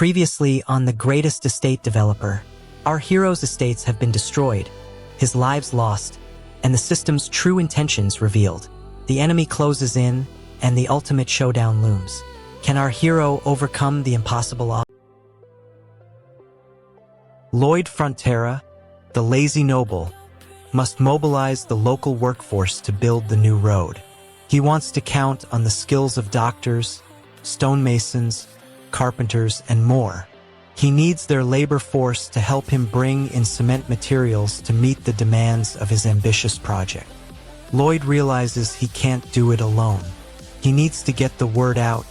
Previously on The Greatest Estate Developer, our hero's estates have been destroyed, his lives lost, and the system's true intentions revealed. The enemy closes in, and the ultimate showdown looms. Can our hero overcome the impossible odds? Lloyd Frontera, the lazy noble, must mobilize the local workforce to build the new road. He wants to count on the skills of doctors, stonemasons, carpenters, and more. He needs their labor force to help him bring in cement materials to meet the demands of his ambitious project. Lloyd realizes he can't do it alone. He needs to get the word out,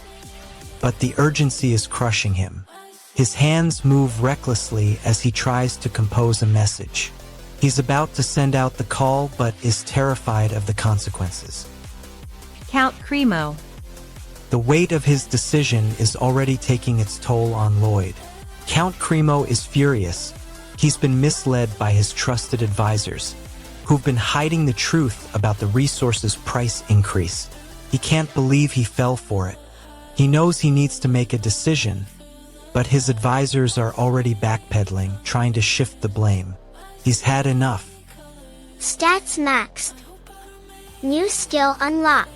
but the urgency is crushing him. His hands move recklessly as he tries to compose a message. He's about to send out the call but is terrified of the consequences. Count Cremo. The weight of his decision is already taking its toll on Lloyd. Count Cremo is furious. He's been misled by his trusted advisors, who've been hiding the truth about the resource's price increase. He can't believe he fell for it. He knows he needs to make a decision, but his advisors are already backpedaling, trying to shift the blame. He's had enough. Stats maxed. New skill unlocked.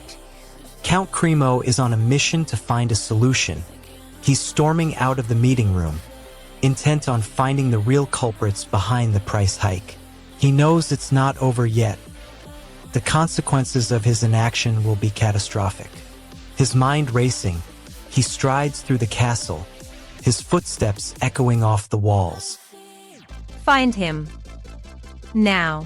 Count Cremo is on a mission to find a solution. He's storming out of the meeting room, intent on finding the real culprits behind the price hike. He knows it's not over yet. The consequences of his inaction will be catastrophic. His mind racing, he strides through the castle, his footsteps echoing off the walls. Find him. Now.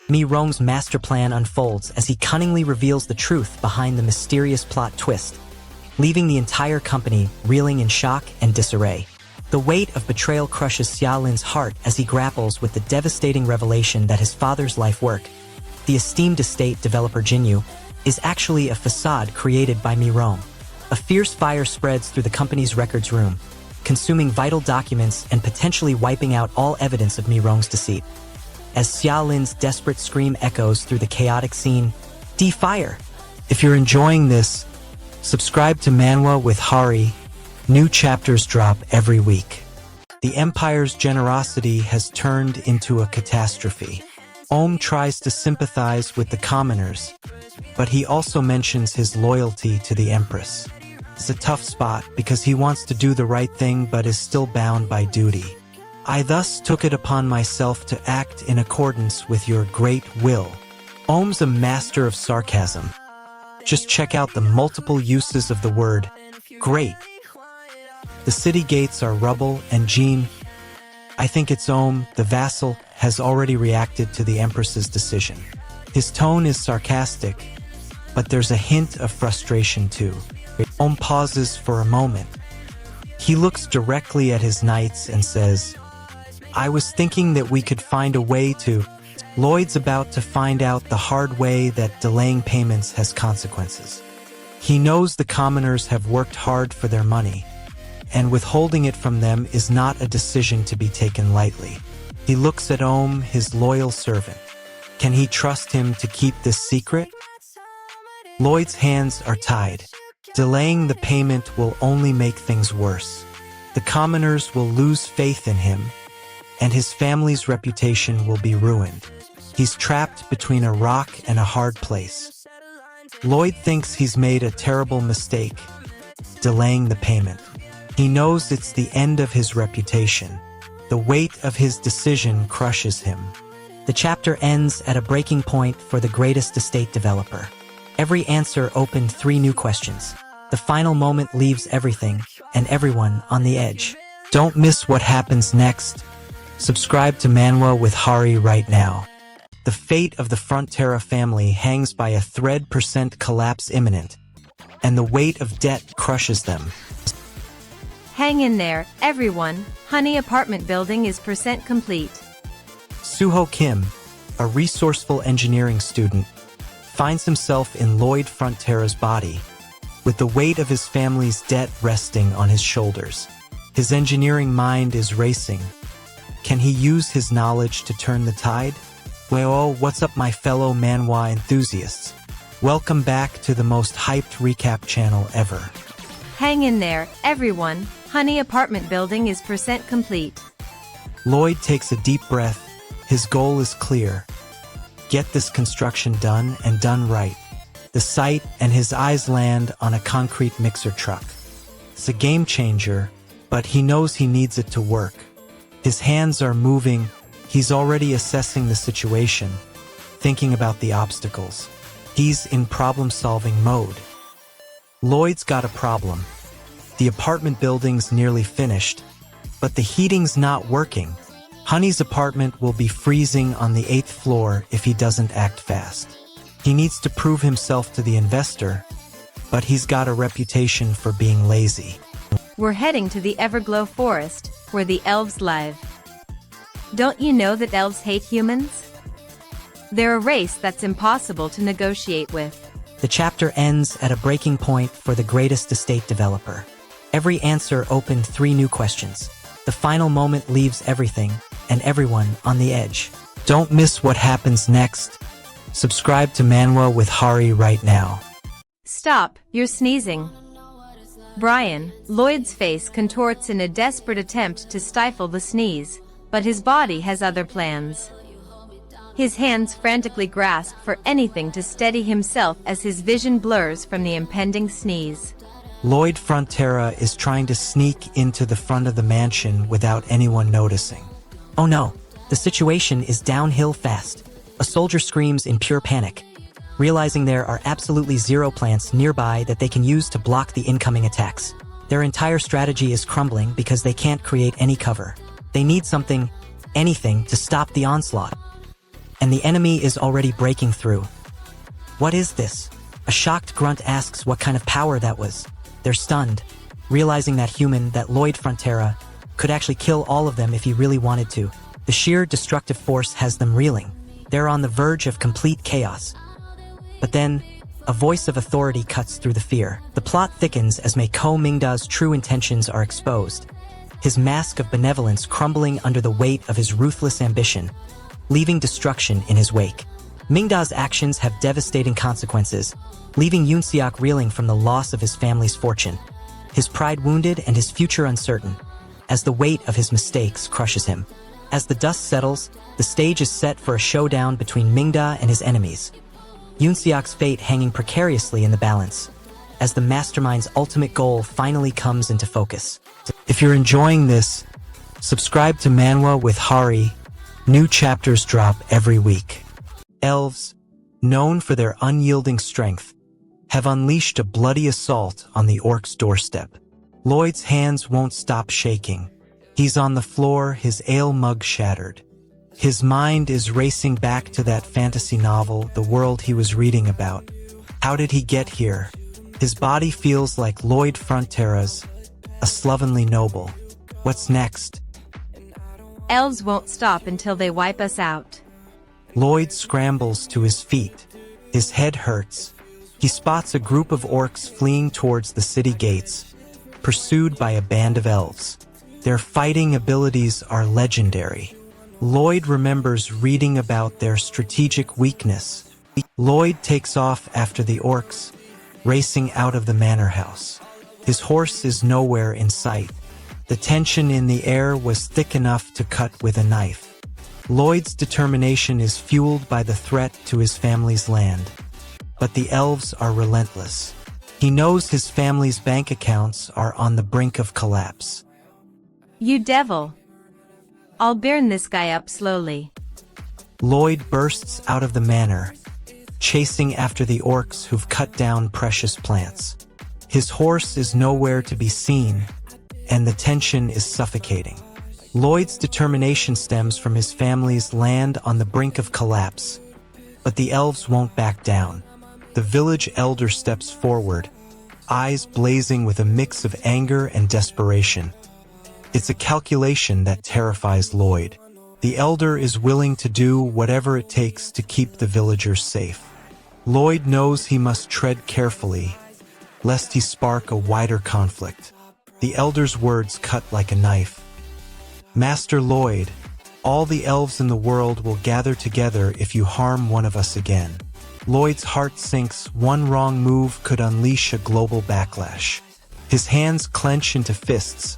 Mi Rong's master plan unfolds as he cunningly reveals the truth behind the mysterious plot twist, leaving the entire company reeling in shock and disarray. The weight of betrayal crushes Xia Lin's heart as he grapples with the devastating revelation that his father's life work, the esteemed estate developer Jinyu, is actually a facade created by Mi Rong. A fierce fire spreads through the company's records room, consuming vital documents and potentially wiping out all evidence of Mi Rong's deceit. As Xia Lin's desperate scream echoes through the chaotic scene, "D-Fire!" If you're enjoying this, subscribe to Manwa with Hari. New chapters drop every week. The Empire's generosity has turned into a catastrophe. Ohm tries to sympathize with the commoners, but he also mentions his loyalty to the Empress. It's a tough spot because he wants to do the right thing but is still bound by duty. I thus took it upon myself to act in accordance with your great will. Ohm's a master of sarcasm. Just check out the multiple uses of the word great. The city gates are rubble, and Jean, I think it's Ohm, the vassal, has already reacted to the Empress's decision. His tone is sarcastic, but there's a hint of frustration too. Ohm pauses for a moment. He looks directly at his knights and says, I was thinking that we could find a way to... Lloyd's about to find out the hard way that delaying payments has consequences. He knows the commoners have worked hard for their money, and withholding it from them is not a decision to be taken lightly. He looks at Ohm, his loyal servant. Can he trust him to keep this secret? Lloyd's hands are tied. Delaying the payment will only make things worse. The commoners will lose faith in him, and his family's reputation will be ruined. He's trapped between a rock and a hard place. Lloyd thinks he's made a terrible mistake, delaying the payment. He knows it's the end of his reputation. The weight of his decision crushes him. The chapter ends at a breaking point for the greatest estate developer. Every answer opened 3 new questions. The final moment leaves everything and everyone on the edge. Don't miss what happens next. Subscribe to Manwa with Hari right now. The fate of the Frontera family hangs by a thread. Collapse imminent, and the weight of debt crushes them. Hang in there, everyone. Honey apartment building is complete. Suho Kim, a resourceful engineering student, finds himself in Lloyd Frontera's body, with the weight of his family's debt resting on his shoulders. His engineering mind is racing. Can he use his knowledge to turn the tide? Well, what's up my fellow Manhwa enthusiasts? Welcome back to the most hyped recap channel ever. Hang in there, everyone. Honey apartment building is percent complete. Lloyd takes a deep breath. His goal is clear. Get this construction done and done right. The sight and his eyes land on a concrete mixer truck. It's a game changer, but he knows he needs it to work. His hands are moving. He's already assessing the situation, thinking about the obstacles. He's in problem-solving mode. Lloyd's got a problem. The apartment building's nearly finished, but the heating's not working. Honey's apartment will be freezing on the 8th floor if he doesn't act fast. He needs to prove himself to the investor, but he's got a reputation for being lazy. We're heading to the Everglow Forest, where the elves live. Don't you know that elves hate humans? They're a race that's impossible to negotiate with. The chapter ends at a breaking point for the greatest estate developer. Every answer opened 3 new questions. The final moment leaves everything and everyone on the edge. Don't miss what happens next. Subscribe to Manwa with Hari right now. Stop, you're sneezing. Brian, Lloyd's face contorts in a desperate attempt to stifle the sneeze, but his body has other plans. His hands frantically grasp for anything to steady himself as his vision blurs from the impending sneeze. Lloyd Frontera is trying to sneak into the front of the mansion without anyone noticing. Oh no, the situation is downhill fast. A soldier screams in pure panic, realizing there are absolutely 0 plants nearby that they can use to block the incoming attacks. Their entire strategy is crumbling because they can't create any cover. They need something, anything, to stop the onslaught. And the enemy is already breaking through. What is this? A shocked grunt asks what kind of power that was. They're stunned, realizing that human, that Lloyd Frontera, could actually kill all of them if he really wanted to. The sheer destructive force has them reeling. They're on the verge of complete chaos. But then, a voice of authority cuts through the fear. The plot thickens as Mako Mingda's true intentions are exposed, his mask of benevolence crumbling under the weight of his ruthless ambition, leaving destruction in his wake. Mingda's actions have devastating consequences, leaving Yoonseok reeling from the loss of his family's fortune, his pride wounded and his future uncertain, as the weight of his mistakes crushes him. As the dust settles, the stage is set for a showdown between Mingda and his enemies, Yoonseok's fate hanging precariously in the balance, as the mastermind's ultimate goal finally comes into focus. If you're enjoying this, subscribe to Manwa with Hari. New chapters drop every week. Elves, known for their unyielding strength, have unleashed a bloody assault on the orc's doorstep. Lloyd's hands won't stop shaking. He's on the floor, his ale mug shattered. His mind is racing back to that fantasy novel, the world he was reading about. How did he get here? His body feels like Lloyd Frontera's, a slovenly noble. What's next? Elves won't stop until they wipe us out. Lloyd scrambles to his feet. His head hurts. He spots a group of orcs fleeing towards the city gates, pursued by a band of elves. Their fighting abilities are legendary. Lloyd remembers reading about their strategic weakness. Lloyd takes off after the orcs, racing out of the manor house. His horse is nowhere in sight. The tension in the air was thick enough to cut with a knife. Lloyd's determination is fueled by the threat to his family's land. But the elves are relentless. He knows his family's bank accounts are on the brink of collapse. You devil! I'll burn this guy up slowly. Lloyd bursts out of the manor, chasing after the orcs who've cut down precious plants. His horse is nowhere to be seen, and the tension is suffocating. Lloyd's determination stems from his family's land on the brink of collapse, but the elves won't back down. The village elder steps forward, eyes blazing with a mix of anger and desperation. It's a calculation that terrifies Lloyd. The elder is willing to do whatever it takes to keep the villagers safe. Lloyd knows he must tread carefully, lest he spark a wider conflict. The elder's words cut like a knife. Master Lloyd, all the elves in the world will gather together if you harm one of us again. Lloyd's heart sinks. One wrong move could unleash a global backlash. His hands clench into fists,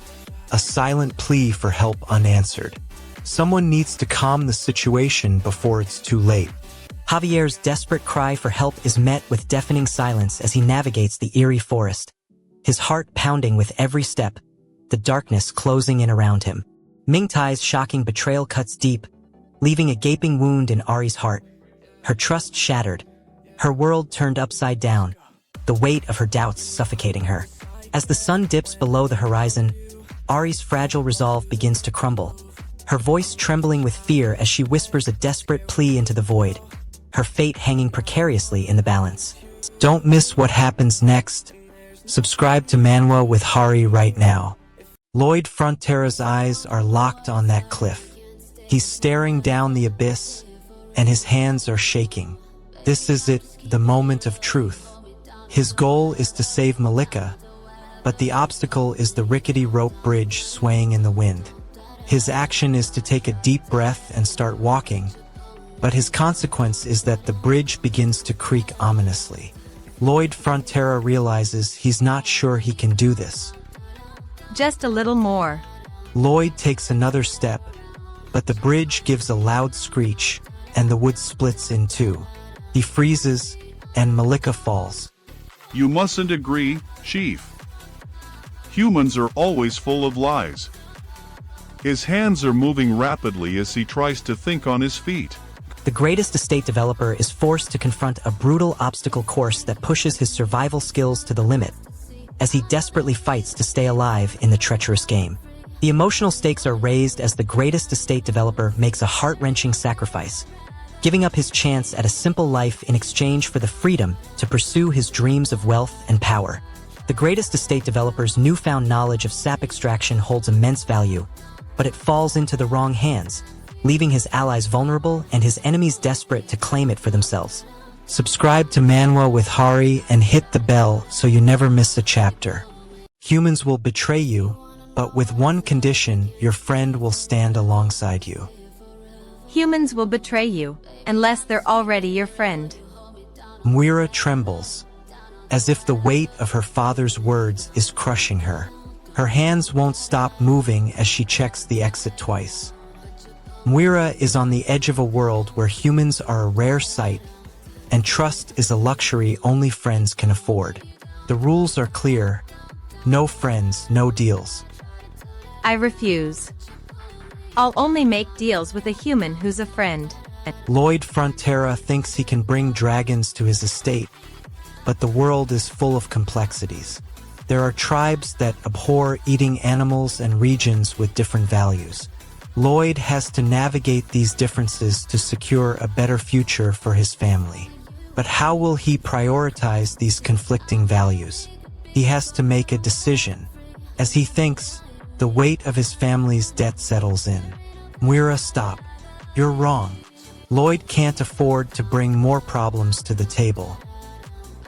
a silent plea for help unanswered. Someone needs to calm the situation before it's too late. Javier's desperate cry for help is met with deafening silence as he navigates the eerie forest. His heart pounding with every step, the darkness closing in around him. Mingtai's shocking betrayal cuts deep, leaving a gaping wound in Ari's heart. Her trust shattered, her world turned upside down, the weight of her doubts suffocating her. As the sun dips below the horizon, Ari's fragile resolve begins to crumble, her voice trembling with fear as she whispers a desperate plea into the void, her fate hanging precariously in the balance. Don't miss what happens next. Subscribe to Manwa with Hari right now. Lloyd Frontera's eyes are locked on that cliff. He's staring down the abyss, and his hands are shaking. This is it, the moment of truth. His goal is to save Malika, but the obstacle is the rickety rope bridge swaying in the wind. His action is to take a deep breath and start walking, but his consequence is that the bridge begins to creak ominously. Lloyd Frontera realizes he's not sure he can do this. Just a little more. Lloyd takes another step, but the bridge gives a loud screech, and the wood splits in two. He freezes, and Malika falls. You mustn't agree, Chief. Humans are always full of lies. His hands are moving rapidly as he tries to think on his feet. The greatest estate developer is forced to confront a brutal obstacle course that pushes his survival skills to the limit, as he desperately fights to stay alive in the treacherous game. The emotional stakes are raised as the greatest estate developer makes a heart-wrenching sacrifice, giving up his chance at a simple life in exchange for the freedom to pursue his dreams of wealth and power. The greatest estate developer's newfound knowledge of sap extraction holds immense value, but it falls into the wrong hands, leaving his allies vulnerable and his enemies desperate to claim it for themselves. Subscribe to Manwa with Hari and hit the bell so you never miss a chapter. Humans will betray you, but with one condition, your friend will stand alongside you. Humans will betray you, unless they're already your friend. Moira trembles, as if the weight of her father's words is crushing her. Her hands won't stop moving as she checks the exit twice. Moira is on the edge of a world where humans are a rare sight, and trust is a luxury only friends can afford. The rules are clear: no friends, no deals. I refuse. I'll only make deals with a human who's a friend. Lloyd Frontera thinks he can bring dragons to his estate, but the world is full of complexities. There are tribes that abhor eating animals and regions with different values. Lloyd has to navigate these differences to secure a better future for his family. But how will he prioritize these conflicting values? He has to make a decision. As he thinks, the weight of his family's debt settles in. Moira, stop. You're wrong. Lloyd can't afford to bring more problems to the table.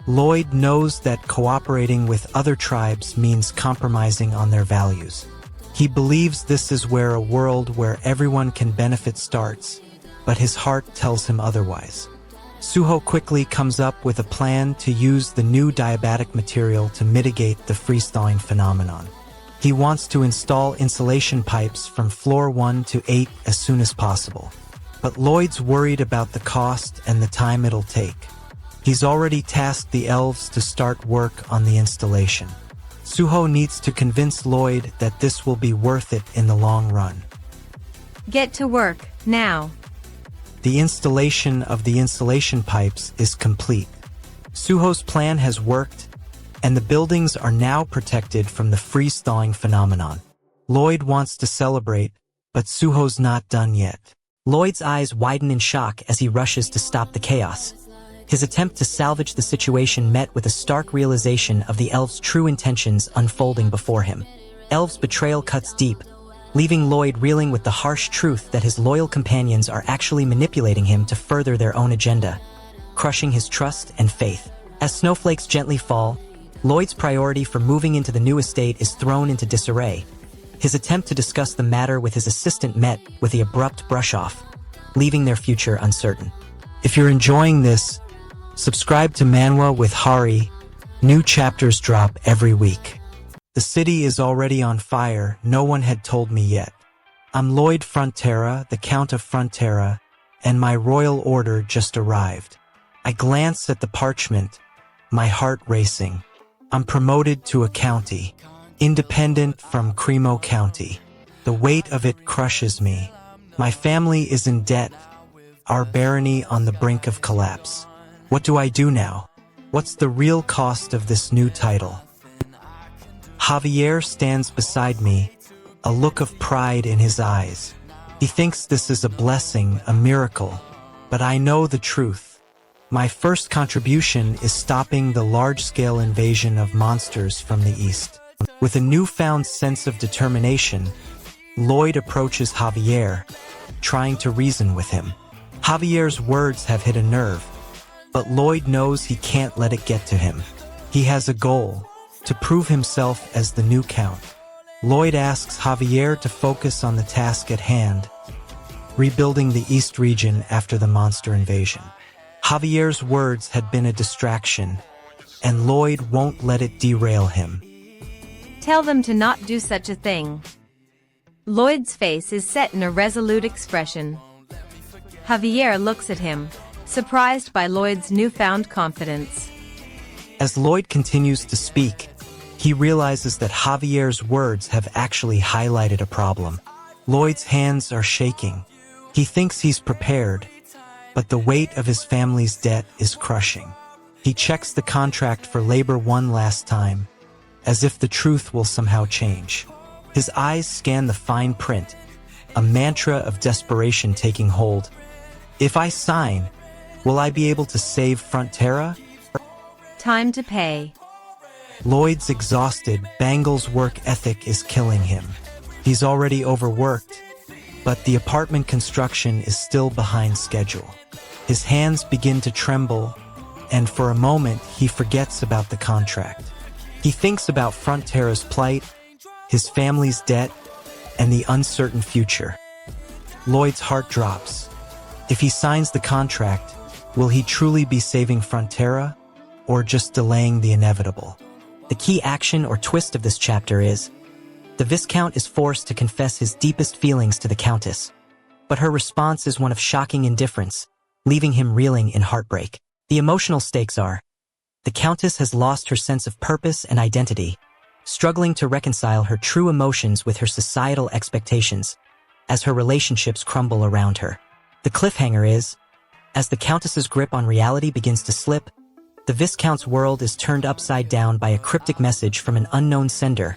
Lloyd knows that cooperating with other tribes means compromising on their values. He believes this is where a world where everyone can benefit starts, but his heart tells him otherwise. Suho quickly comes up with a plan to use the new diabatic material to mitigate the freeze-thawing phenomenon. He wants to install insulation pipes from floor 1 to 8 as soon as possible. But Lloyd's worried about the cost and the time it'll take. He's already tasked the elves to start work on the installation. Suho needs to convince Lloyd that this will be worth it in the long run. Get to work, now. The installation of the insulation pipes is complete. Suho's plan has worked, and the buildings are now protected from the freeze-thawing phenomenon. Lloyd wants to celebrate, but Suho's not done yet. Lloyd's eyes widen in shock as he rushes to stop the chaos. His attempt to salvage the situation met with a stark realization of the elves' true intentions unfolding before him. Elves' betrayal cuts deep, leaving Lloyd reeling with the harsh truth that his loyal companions are actually manipulating him to further their own agenda, crushing his trust and faith. As snowflakes gently fall, Lloyd's priority for moving into the new estate is thrown into disarray. His attempt to discuss the matter with his assistant met with the abrupt brush-off, leaving their future uncertain. If you're enjoying this, subscribe to Manwa with Hari. New chapters drop every week. The city is already on fire, no one had told me yet. I'm Lloyd Frontera, the Count of Frontera, and my royal order just arrived. I glance at the parchment, my heart racing. I'm promoted to a county, independent from Cremo County. The weight of it crushes me. My family is in debt, our barony on the brink of collapse. What do I do now? What's the real cost of this new title? Javier stands beside me, a look of pride in his eyes. He thinks this is a blessing, a miracle. But I know the truth. My first contribution is stopping the large-scale invasion of monsters from the east. With a newfound sense of determination, Lloyd approaches Javier, trying to reason with him. Javier's words have hit a nerve, but Lloyd knows he can't let it get to him. He has a goal, to prove himself as the new count. Lloyd asks Javier to focus on the task at hand, rebuilding the East region after the monster invasion. Javier's words had been a distraction, and Lloyd won't let it derail him. Tell them to not do such a thing. Lloyd's face is set in a resolute expression. Javier looks at him, surprised by Lloyd's newfound confidence. As Lloyd continues to speak, he realizes that Javier's words have actually highlighted a problem. Lloyd's hands are shaking. He thinks he's prepared, but the weight of his family's debt is crushing. He checks the contract for labor one last time, as if the truth will somehow change. His eyes scan the fine print, a mantra of desperation taking hold. If I sign, will I be able to save Frontera? Time to pay. Lloyd's exhausted, Bangle's work ethic is killing him. He's already overworked, but the apartment construction is still behind schedule. His hands begin to tremble, and for a moment he forgets about the contract. He thinks about Frontera's plight, his family's debt, and the uncertain future. Lloyd's heart drops. If he signs the contract, will he truly be saving Frontera, or just delaying the inevitable? The key action or twist of this chapter is, the Viscount is forced to confess his deepest feelings to the Countess, but her response is one of shocking indifference, leaving him reeling in heartbreak. The emotional stakes are, the Countess has lost her sense of purpose and identity, struggling to reconcile her true emotions with her societal expectations, as her relationships crumble around her. The cliffhanger is, as the Countess's grip on reality begins to slip, the Viscount's world is turned upside down by a cryptic message from an unknown sender,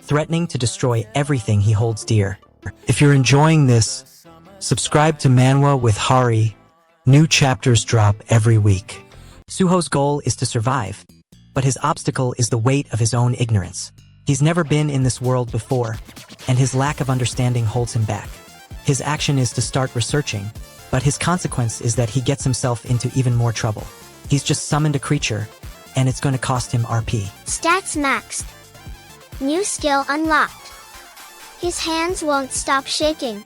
threatening to destroy everything he holds dear. If you're enjoying this, subscribe to Manwa with Hari. New chapters drop every week. Suho's goal is to survive, but his obstacle is the weight of his own ignorance. He's never been in this world before, and his lack of understanding holds him back. His action is to start researching, but his consequence is that he gets himself into even more trouble. He's just summoned a creature, and it's going to cost him RP. Stats maxed. New skill unlocked. His hands won't stop shaking.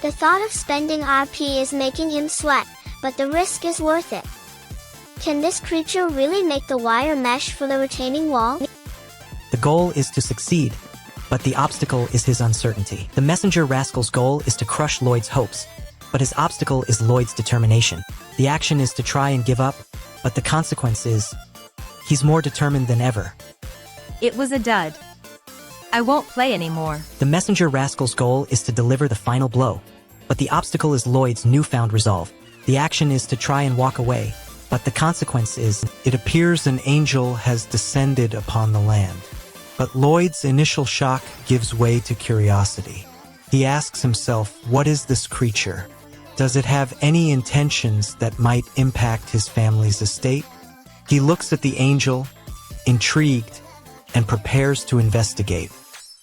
The thought of spending RP is making him sweat, but the risk is worth it. Can this creature really make the wire mesh for the retaining wall? The goal is to succeed, but the obstacle is his uncertainty. The messenger rascal's goal is to crush Lloyd's hopes, but his obstacle is Lloyd's determination. The action is to try and give up, but the consequence is, he's more determined than ever. It was a dud. I won't play anymore. The messenger rascal's goal is to deliver the final blow, but the obstacle is Lloyd's newfound resolve. The action is to try and walk away, but the consequence is, it appears an angel has descended upon the land. But Lloyd's initial shock gives way to curiosity. He asks himself, what is this creature? Does it have any intentions that might impact his family's estate? He looks at the angel, intrigued, and prepares to investigate.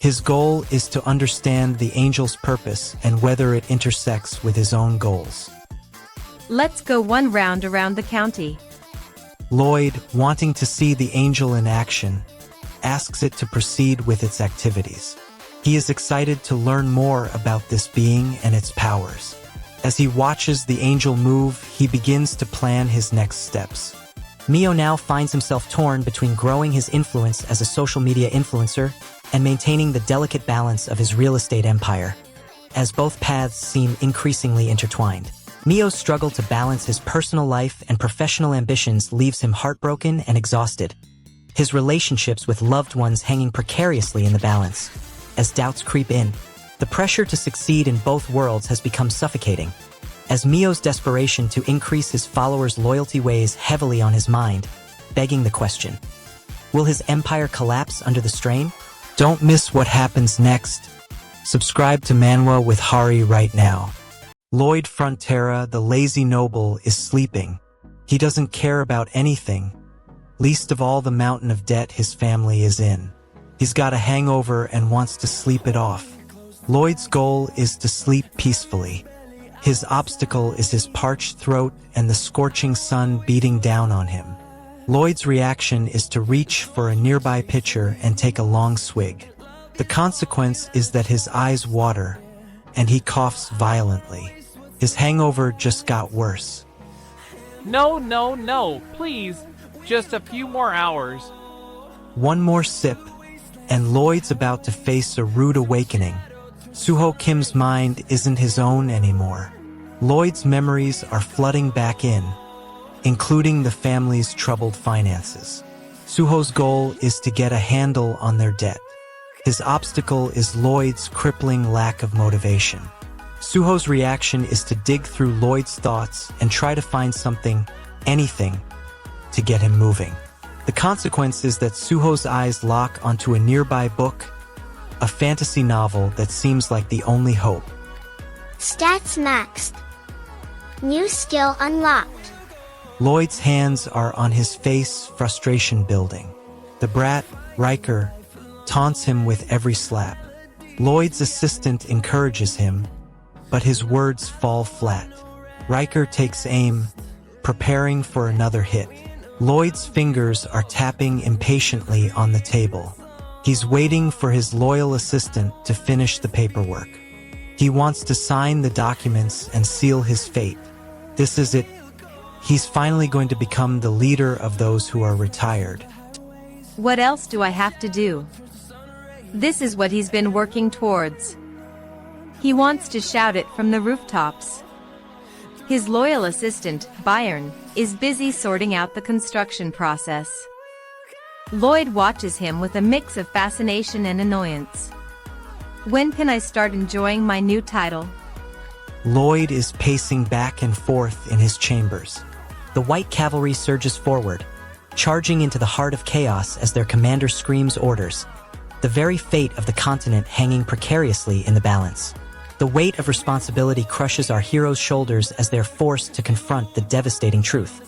His goal is to understand the angel's purpose and whether it intersects with his own goals. Let's go one round around the county. Lloyd, wanting to see the angel in action, asks it to proceed with its activities. He is excited to learn more about this being and its powers. As he watches the angel move, he begins to plan his next steps. Mio now finds himself torn between growing his influence as a social media influencer and maintaining the delicate balance of his real estate empire, as both paths seem increasingly intertwined. Mio's struggle to balance his personal life and professional ambitions leaves him heartbroken and exhausted, his relationships with loved ones hanging precariously in the balance. As doubts creep in, the pressure to succeed in both worlds has become suffocating, as Mio's desperation to increase his followers' loyalty weighs heavily on his mind, begging the question: will his empire collapse under the strain? Don't miss what happens next. Subscribe to Manwa with Hari right now. Lloyd Frontera, the lazy noble, is sleeping. He doesn't care about anything, least of all the mountain of debt his family is in. He's got a hangover and wants to sleep it off. Lloyd's goal is to sleep peacefully. His obstacle is his parched throat and the scorching sun beating down on him. Lloyd's reaction is to reach for a nearby pitcher and take a long swig. The consequence is that his eyes water, and he coughs violently. His hangover just got worse. No, please. Just a few more hours. One more sip, and Lloyd's about to face a rude awakening. Suho Kim's mind isn't his own anymore. Lloyd's memories are flooding back in, including the family's troubled finances. Suho's goal is to get a handle on their debt. His obstacle is Lloyd's crippling lack of motivation. Suho's reaction is to dig through Lloyd's thoughts and try to find something, anything, to get him moving. The consequence is that Suho's eyes lock onto a nearby book, a fantasy novel that seems like the only hope. Stats maxed. New skill unlocked. Lloyd's hands are on his face, frustration building. The brat, Riker, taunts him with every slap. Lloyd's assistant encourages him, but his words fall flat. Riker takes aim, preparing for another hit. Lloyd's fingers are tapping impatiently on the table. He's waiting for his loyal assistant to finish the paperwork. He wants to sign the documents and seal his fate. This is it. He's finally going to become the leader of those who are retired. What else do I have to do? This is what he's been working towards. He wants to shout it from the rooftops. His loyal assistant, Byron, is busy sorting out the construction process. Lloyd watches him with a mix of fascination and annoyance. When can I start enjoying my new title? Lloyd is pacing back and forth in his chambers. The white cavalry surges forward, charging into the heart of chaos as their commander screams orders, the very fate of the continent hanging precariously in the balance. The weight of responsibility crushes our heroes' shoulders as they're forced to confront the devastating truth.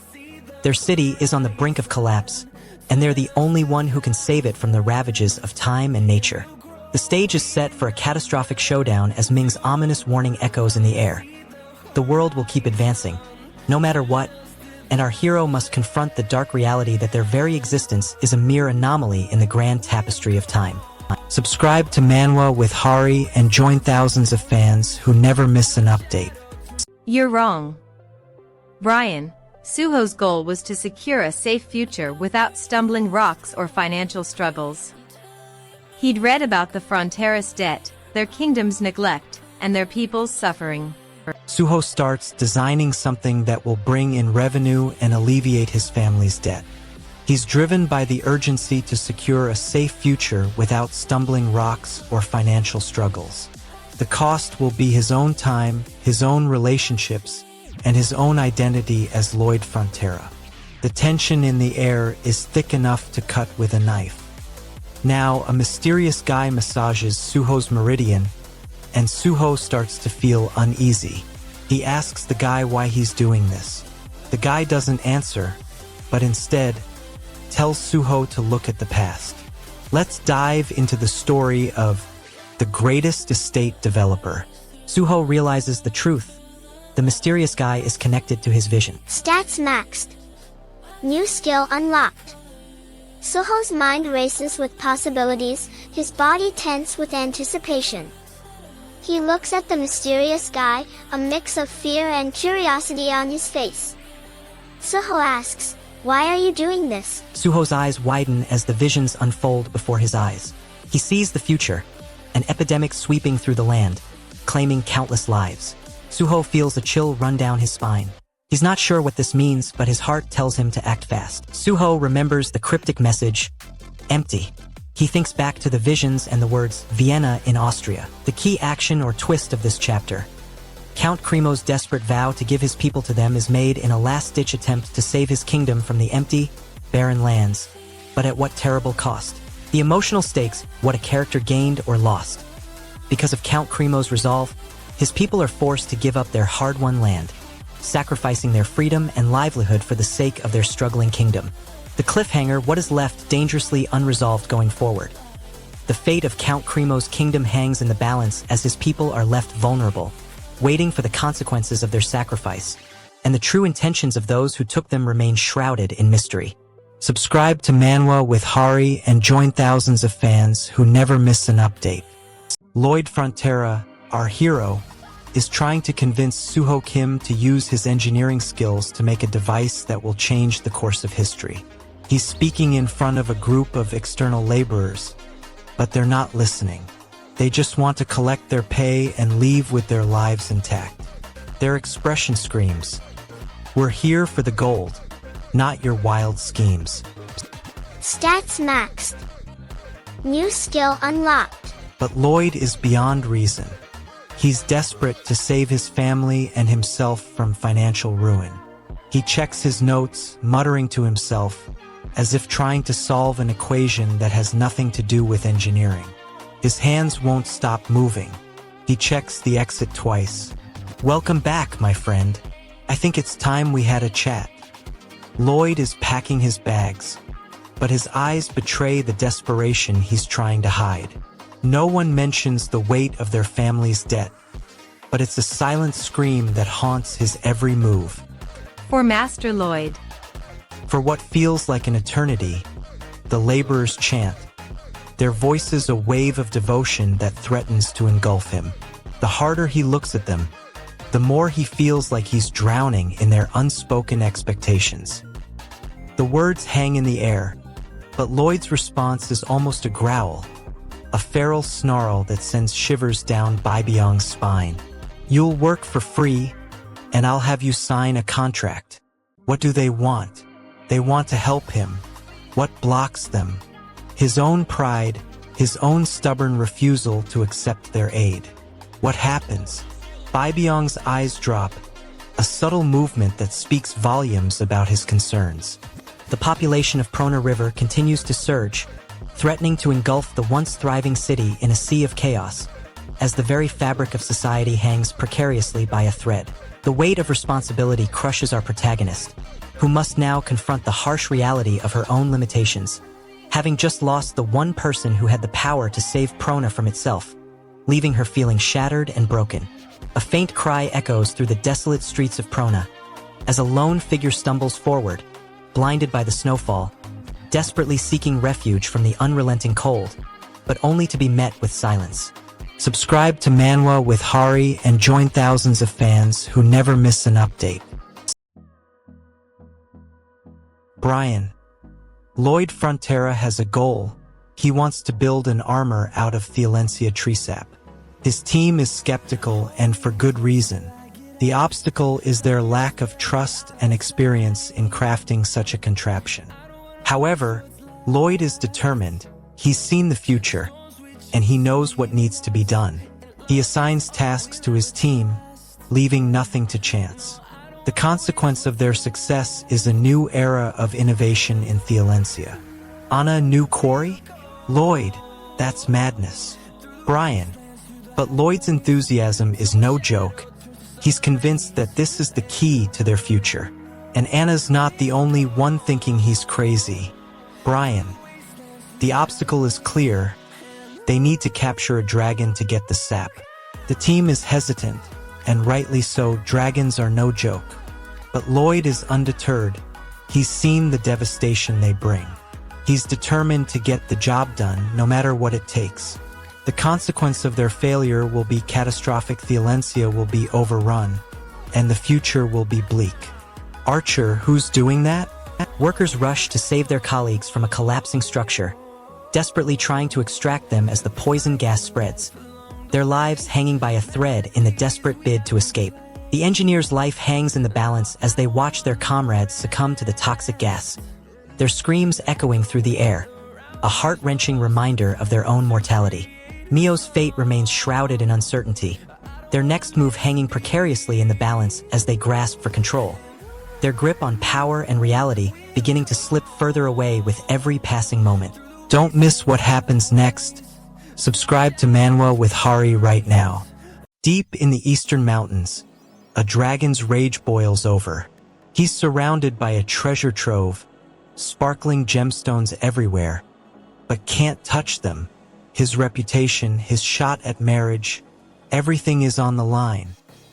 Their city is on the brink of collapse, and they're the only one who can save it from the ravages of time and nature. The stage is set for a catastrophic showdown as Ming's ominous warning echoes in the air. The world will keep advancing, no matter what, and our hero must confront the dark reality that their very existence is a mere anomaly in the grand tapestry of time. Subscribe to Manwa with Hari and join thousands of fans who never miss an update. You're wrong. Brian, Suho's goal was to secure a safe future without stumbling rocks or financial struggles. He'd read about the Frontera's debt, their kingdom's neglect, and their people's suffering. Suho starts designing something that will bring in revenue and alleviate his family's debt. He's driven by the urgency to secure a safe future without stumbling rocks or financial struggles. The cost will be his own time, his own relationships, and his own identity as Lloyd Frontera. The tension in the air is thick enough to cut with a knife. Now, a mysterious guy massages Suho's meridian, and Suho starts to feel uneasy. He asks the guy why he's doing this. The guy doesn't answer, but instead tells Suho to look at the past. Let's dive into the story of the greatest estate developer. Suho realizes the truth. The mysterious guy is connected to his vision. Stats maxed. New skill unlocked. Suho's mind races with possibilities, his body tense with anticipation. He looks at the mysterious guy, a mix of fear and curiosity on his face. Suho asks, Why are you doing this? Suho's eyes widen as the visions unfold before his eyes. He sees the future, an epidemic sweeping through the land, claiming countless lives. Suho feels a chill run down his spine. He's not sure what this means, but his heart tells him to act fast. Suho remembers the cryptic message, empty. He thinks back to the visions and the words Vienna in Austria. The key action or twist of this chapter. Count Cremo's desperate vow to give his people to them is made in a last-ditch attempt to save his kingdom from the empty, barren lands. But at what terrible cost? The emotional stakes, what a character gained or lost. Because of Count Cremo's resolve, his people are forced to give up their hard-won land, sacrificing their freedom and livelihood for the sake of their struggling kingdom. The cliffhanger, what is left dangerously unresolved going forward. The fate of Count Cremo's kingdom hangs in the balance as his people are left vulnerable, waiting for the consequences of their sacrifice, and the true intentions of those who took them remain shrouded in mystery. Subscribe to Manwa with Hari and join thousands of fans who never miss an update. Lloyd Frontera, our hero, is trying to convince Suho Kim to use his engineering skills to make a device that will change the course of history. He's speaking in front of a group of external laborers, but they're not listening. They just want to collect their pay and leave with their lives intact. Their expression screams, "We're here for the gold, not your wild schemes." Stats maxed. New skill unlocked. But Lloyd is beyond reason. He's desperate to save his family and himself from financial ruin. He checks his notes, muttering to himself, as if trying to solve an equation that has nothing to do with engineering. His hands won't stop moving. He checks the exit twice. "Welcome back, my friend. I think it's time we had a chat." Lloyd is packing his bags, but his eyes betray the desperation he's trying to hide. No one mentions the weight of their family's debt, but it's a silent scream that haunts his every move. For Master Lloyd. For what feels like an eternity, the laborers chant, their voices a wave of devotion that threatens to engulf him. The harder he looks at them, the more he feels like he's drowning in their unspoken expectations. The words hang in the air, but Lloyd's response is almost a growl, a feral snarl that sends shivers down Baibyong's spine. "You'll work for free, and I'll have you sign a contract." What do they want? They want to help him. What blocks them? His own pride, his own stubborn refusal to accept their aid. What happens? Baibyong's eyes drop, a subtle movement that speaks volumes about his concerns. The population of Prona River continues to surge, threatening to engulf the once thriving city in a sea of chaos, as the very fabric of society hangs precariously by a thread. The weight of responsibility crushes our protagonist, who must now confront the harsh reality of her own limitations, having just lost the one person who had the power to save Prona from itself, leaving her feeling shattered and broken. A faint cry echoes through the desolate streets of Prona, as a lone figure stumbles forward, blinded by the snowfall, desperately seeking refuge from the unrelenting cold, but only to be met with silence. Subscribe to Manwa with Hari and join thousands of fans who never miss an update. Brian. Lloyd Frontera has a goal. He wants to build an armor out of Thielensia tree sap. His team is skeptical, and for good reason. The obstacle is their lack of trust and experience in crafting such a contraption. However, Lloyd is determined. He's seen the future, and he knows what needs to be done. He assigns tasks to his team, leaving nothing to chance. The consequence of their success is a new era of innovation in Thielensia. Anna, new quarry? Lloyd, that's madness. Brian. But Lloyd's enthusiasm is no joke. He's convinced that this is the key to their future. And Anna's not the only one thinking he's crazy. Brian. The obstacle is clear. They need to capture a dragon to get the sap. The team is hesitant, and rightly so. Dragons are no joke. But Lloyd is undeterred. He's seen the devastation they bring. He's determined to get the job done, no matter what it takes. The consequence of their failure will be catastrophic. Thielensia will be overrun, and the future will be bleak. Archer, who's doing that? Workers rush to save their colleagues from a collapsing structure, desperately trying to extract them as the poison gas spreads, their lives hanging by a thread in the desperate bid to escape. The engineer's life hangs in the balance as they watch their comrades succumb to the toxic gas, their screams echoing through the air, a heart-wrenching reminder of their own mortality. Mio's fate remains shrouded in uncertainty, their next move hanging precariously in the balance as they grasp for control, their grip on power and reality beginning to slip further away with every passing moment. Don't miss what happens next. Subscribe to Manwa with Hari right now. Deep in the eastern mountains, a dragon's rage boils over. He's surrounded by a treasure trove, sparkling gemstones everywhere, but can't touch them. His reputation, his shot at marriage, everything is on the line.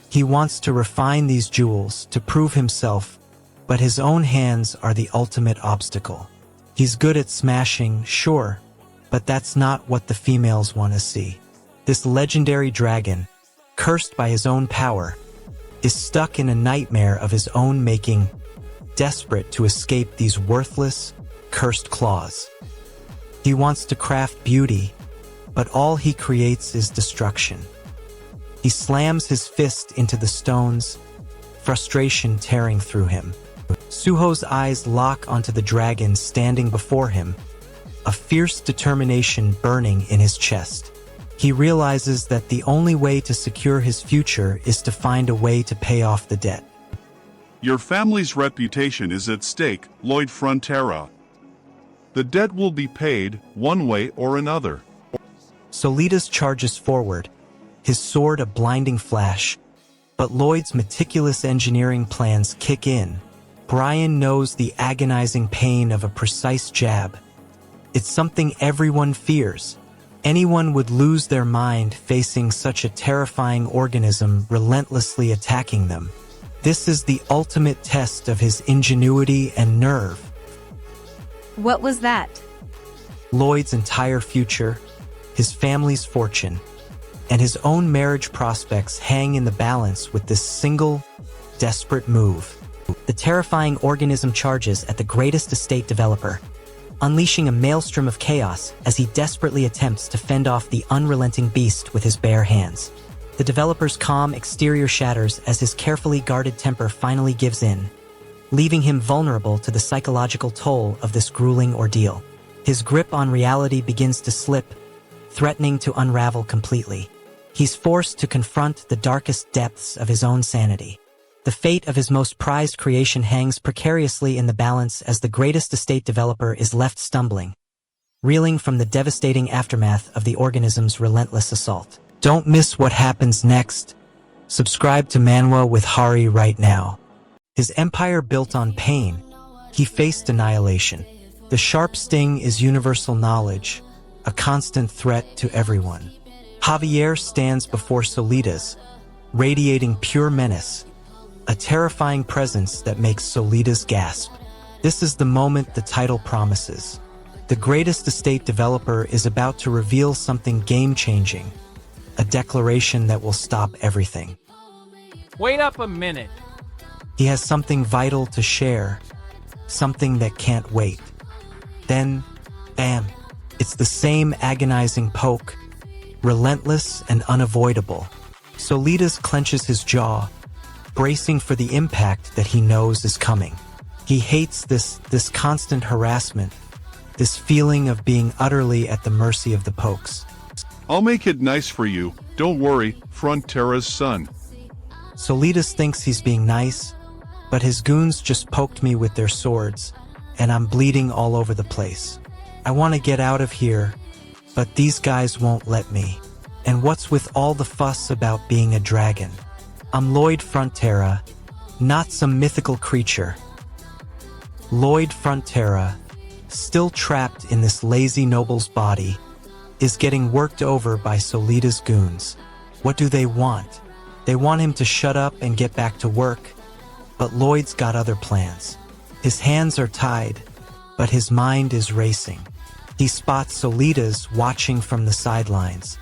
He wants to refine these jewels to prove himself, but his own hands are the ultimate obstacle. He's good at smashing, sure, but that's not what the females want to see. This legendary dragon, cursed by his own power, is stuck in a nightmare of his own making, desperate to escape these worthless, cursed claws. He wants to craft beauty, but all he creates is destruction. He slams his fist into the stones, frustration tearing through him. Suho's eyes lock onto the dragon standing before him, a fierce determination burning in his chest. He realizes that the only way to secure his future is to find a way to pay off the debt. Your family's reputation is at stake, Lloyd Frontera. The debt will be paid, one way or another. Solitas charges forward, his sword a blinding flash, but Lloyd's meticulous engineering plans kick in. Brian knows the agonizing pain of a precise jab. It's something everyone fears. Anyone would lose their mind facing such a terrifying organism relentlessly attacking them. This is the ultimate test of his ingenuity and nerve. What was that? Lloyd's entire future, his family's fortune, and his own marriage prospects hang in the balance with this single, desperate move. The terrifying organism charges at the greatest estate developer, unleashing a maelstrom of chaos as he desperately attempts to fend off the unrelenting beast with his bare hands. The developer's calm exterior shatters as his carefully guarded temper finally gives in, leaving him vulnerable to the psychological toll of this grueling ordeal. His grip on reality begins to slip, threatening to unravel completely. He's forced to confront the darkest depths of his own sanity. The fate of his most prized creation hangs precariously in the balance as the greatest estate developer is left stumbling, reeling from the devastating aftermath of the organism's relentless assault. Don't miss what happens next. Subscribe to Manwa with Hari right now. His empire built on pain, he faced annihilation. The sharp sting is universal knowledge, a constant threat to everyone. Javier stands before Solitas, radiating pure menace, a terrifying presence that makes Solitas gasp. This is the moment the title promises. The greatest estate developer is about to reveal something game-changing, a declaration that will stop everything. Wait up a minute. He has something vital to share, something that can't wait. Then, bam, it's the same agonizing poke, relentless and unavoidable. Solitas clenches his jaw, bracing for the impact that he knows is coming. He hates this constant harassment, this feeling of being utterly at the mercy of the pokes. I'll make it nice for you, don't worry, Frontera's son. Solitas thinks he's being nice, but his goons just poked me with their swords, and I'm bleeding all over the place. I want to get out of here, but these guys won't let me. And what's with all the fuss about being a dragon? I'm Lloyd Frontera, not some mythical creature. Lloyd Frontera, still trapped in this lazy noble's body, is getting worked over by Solitas' goons. What do they want? They want him to shut up and get back to work, but Lloyd's got other plans. His hands are tied, but his mind is racing. He spots Solitas watching from the sidelines.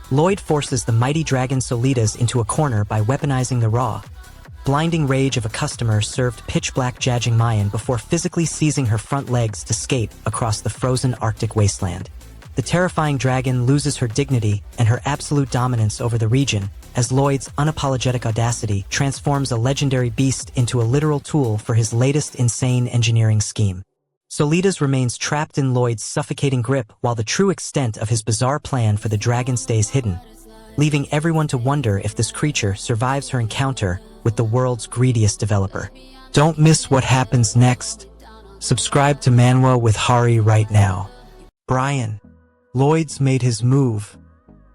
Lloyd forces the mighty dragon Solitas into a corner by weaponizing the Raw, blinding rage of a customer served pitch-black Jajing Mayan before physically seizing her front legs to skate across the frozen Arctic wasteland. The terrifying dragon loses her dignity and her absolute dominance over the region as Lloyd's unapologetic audacity transforms a legendary beast into a literal tool for his latest insane engineering scheme. Solitas remains trapped in Lloyd's suffocating grip while the true extent of his bizarre plan for the dragon stays hidden, leaving everyone to wonder if this creature survives her encounter with the world's greediest developer. Don't miss what happens next. Subscribe to Manwa with Hari right now. Brian. Lloyd's made his move.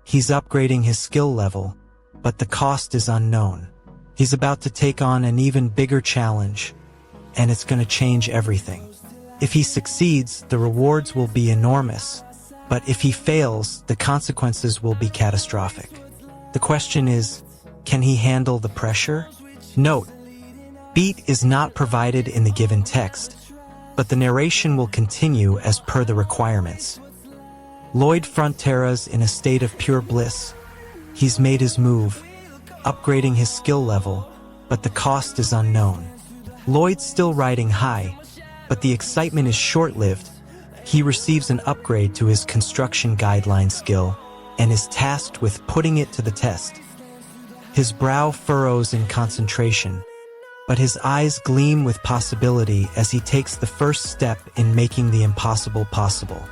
He's upgrading his skill level, but the cost is unknown. He's about to take on an even bigger challenge, and it's going to change everything. If he succeeds, the rewards will be enormous, but if he fails, the consequences will be catastrophic. The question is, can he handle the pressure? Note, beat is not provided in the given text, but the narration will continue as per the requirements. Lloyd Frontera's in a state of pure bliss. He's made his move, upgrading his skill level, but the cost is unknown. Lloyd's still riding high, but the excitement is short-lived. He receives an upgrade to his construction guideline skill and is tasked with putting it to the test. His brow furrows in concentration, but his eyes gleam with possibility as he takes the first step in making the impossible possible.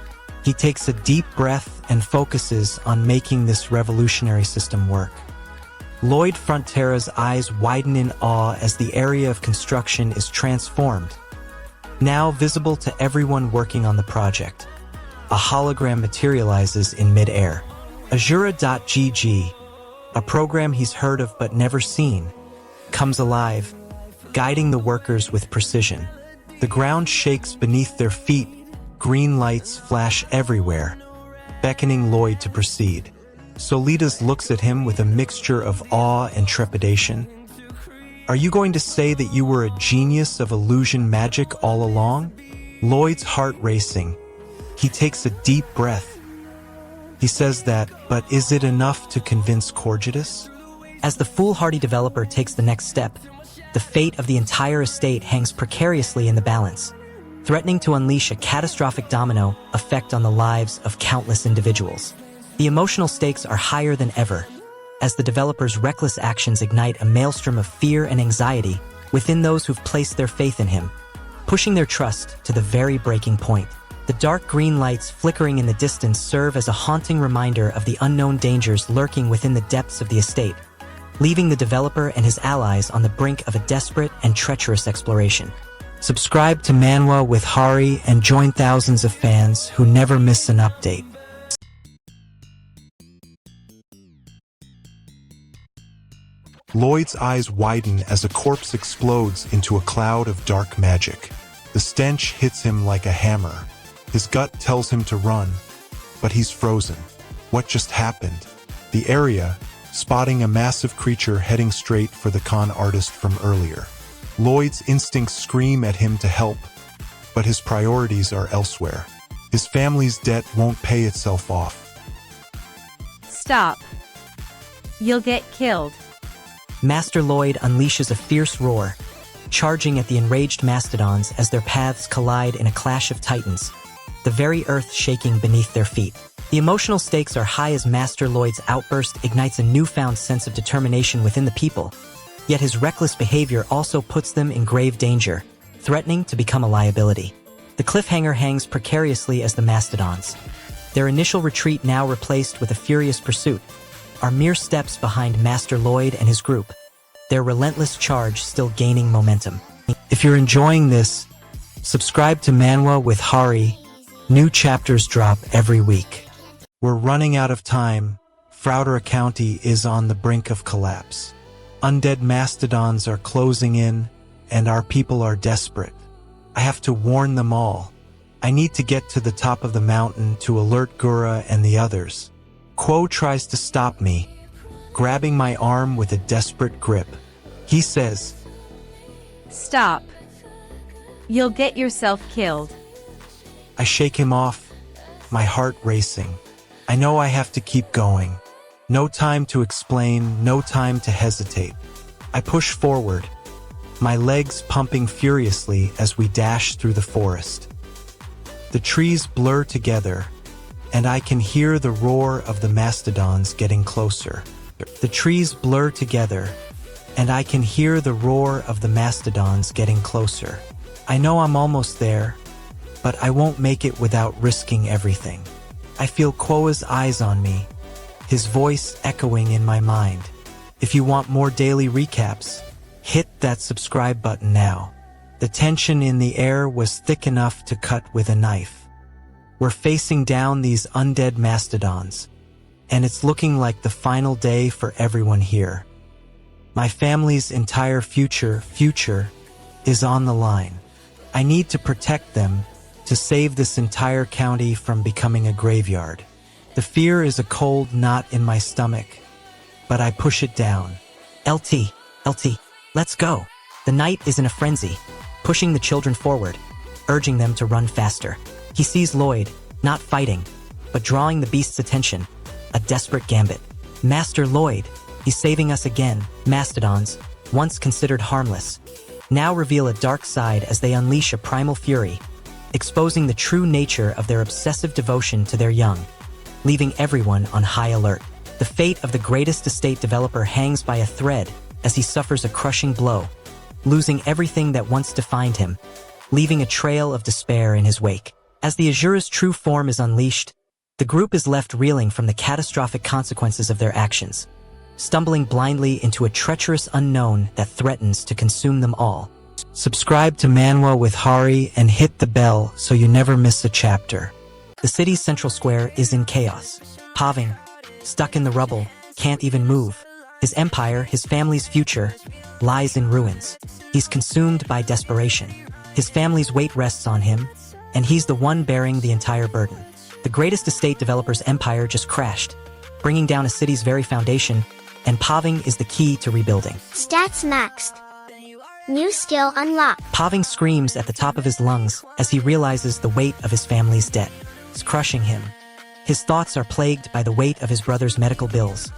He takes a deep breath and focuses on making this revolutionary system work. Lloyd Frontera's eyes widen in awe as the area of construction is transformed, now visible to everyone working on the project. A hologram materializes in mid-air. Azura.gg, a program he's heard of but never seen, comes alive, guiding the workers with precision. The ground shakes beneath their feet. Green lights flash everywhere, beckoning Lloyd to proceed. Solitas looks at him with a mixture of awe and trepidation. Are you going to say that you were a genius of illusion magic all along? Lloyd's heart racing. He takes a deep breath. He says that, but is it enough to convince Corgitus? As the foolhardy developer takes the next step, the fate of the entire estate hangs precariously in the balance, threatening to unleash a catastrophic domino effect on the lives of countless individuals. The emotional stakes are higher than ever, as the developer's reckless actions ignite a maelstrom of fear and anxiety within those who've placed their faith in him, pushing their trust to the very breaking point. The dark green lights flickering in the distance serve as a haunting reminder of the unknown dangers lurking within the depths of the estate, leaving the developer and his allies on the brink of a desperate and treacherous exploration. Subscribe to Manwa with Hari and join thousands of fans who never miss an update. Lloyd's eyes widen as a corpse explodes into a cloud of dark magic. The stench hits him like a hammer. His gut tells him to run, but he's frozen. What just happened? The area, spotting a massive creature heading straight for the con artist from earlier. Lloyd's instincts scream at him to help, but his priorities are elsewhere. His family's debt won't pay itself off. Stop. You'll get killed. Master Lloyd unleashes a fierce roar, charging at the enraged Mastodons as their paths collide in a clash of titans, the very earth shaking beneath their feet. The emotional stakes are high as Master Lloyd's outburst ignites a newfound sense of determination within the people, yet his reckless behavior also puts them in grave danger, threatening to become a liability. The cliffhanger hangs precariously as the Mastodons, their initial retreat now replaced with a furious pursuit, are mere steps behind Master Lloyd and his group, their relentless charge still gaining momentum. If you're enjoying this, subscribe to Manwa with Hari. New chapters drop every week. We're running out of time. Froudera County is on the brink of collapse. Undead Mastodons are closing in, and our people are desperate. I have to warn them all. I need to get to the top of the mountain to alert Gura and the others. Quo tries to stop me, grabbing my arm with a desperate grip. He says, Stop. You'll get yourself killed. I shake him off, my heart racing. I know I have to keep going. No time to explain, no time to hesitate. I push forward, my legs pumping furiously as we dash through the forest. The trees blur together, and I can hear the roar of the mastodons getting closer. The trees blur together, and I can hear the roar of the mastodons getting closer. I know I'm almost there, but I won't make it without risking everything. I feel Quoa's eyes on me, his voice echoing in my mind. If you want more daily recaps, hit that subscribe button now. The tension in the air was thick enough to cut with a knife. We're facing down these undead mastodons, and it's looking like the final day for everyone here. My family's entire future is on the line. I need to protect them to save this entire county from becoming a graveyard. The fear is a cold knot in my stomach, but I push it down. LT, let's go. The knight is in a frenzy, pushing the children forward, urging them to run faster. He sees Lloyd, not fighting, but drawing the beast's attention. A desperate gambit. Master Lloyd, he's saving us again. Mastodons, once considered harmless, now reveal a dark side as they unleash a primal fury, exposing the true nature of their obsessive devotion to their young, leaving everyone on high alert. The fate of the greatest estate developer hangs by a thread as he suffers a crushing blow, losing everything that once defined him, leaving a trail of despair in his wake. As the Azura's true form is unleashed, the group is left reeling from the catastrophic consequences of their actions, stumbling blindly into a treacherous unknown that threatens to consume them all. Subscribe to Manwa with Hari and hit the bell so you never miss a chapter. The city's central square is in chaos. Paving, stuck in the rubble, can't even move. His empire, his family's future, lies in ruins. He's consumed by desperation. His family's weight rests on him, and he's the one bearing the entire burden. The greatest estate developer's empire just crashed, bringing down a city's very foundation, and Paving is the key to rebuilding. Stats maxed. New skill unlocked. Paving screams at the top of his lungs as he realizes the weight of his family's debt is crushing him. His thoughts are plagued by the weight of his brother's medical bills,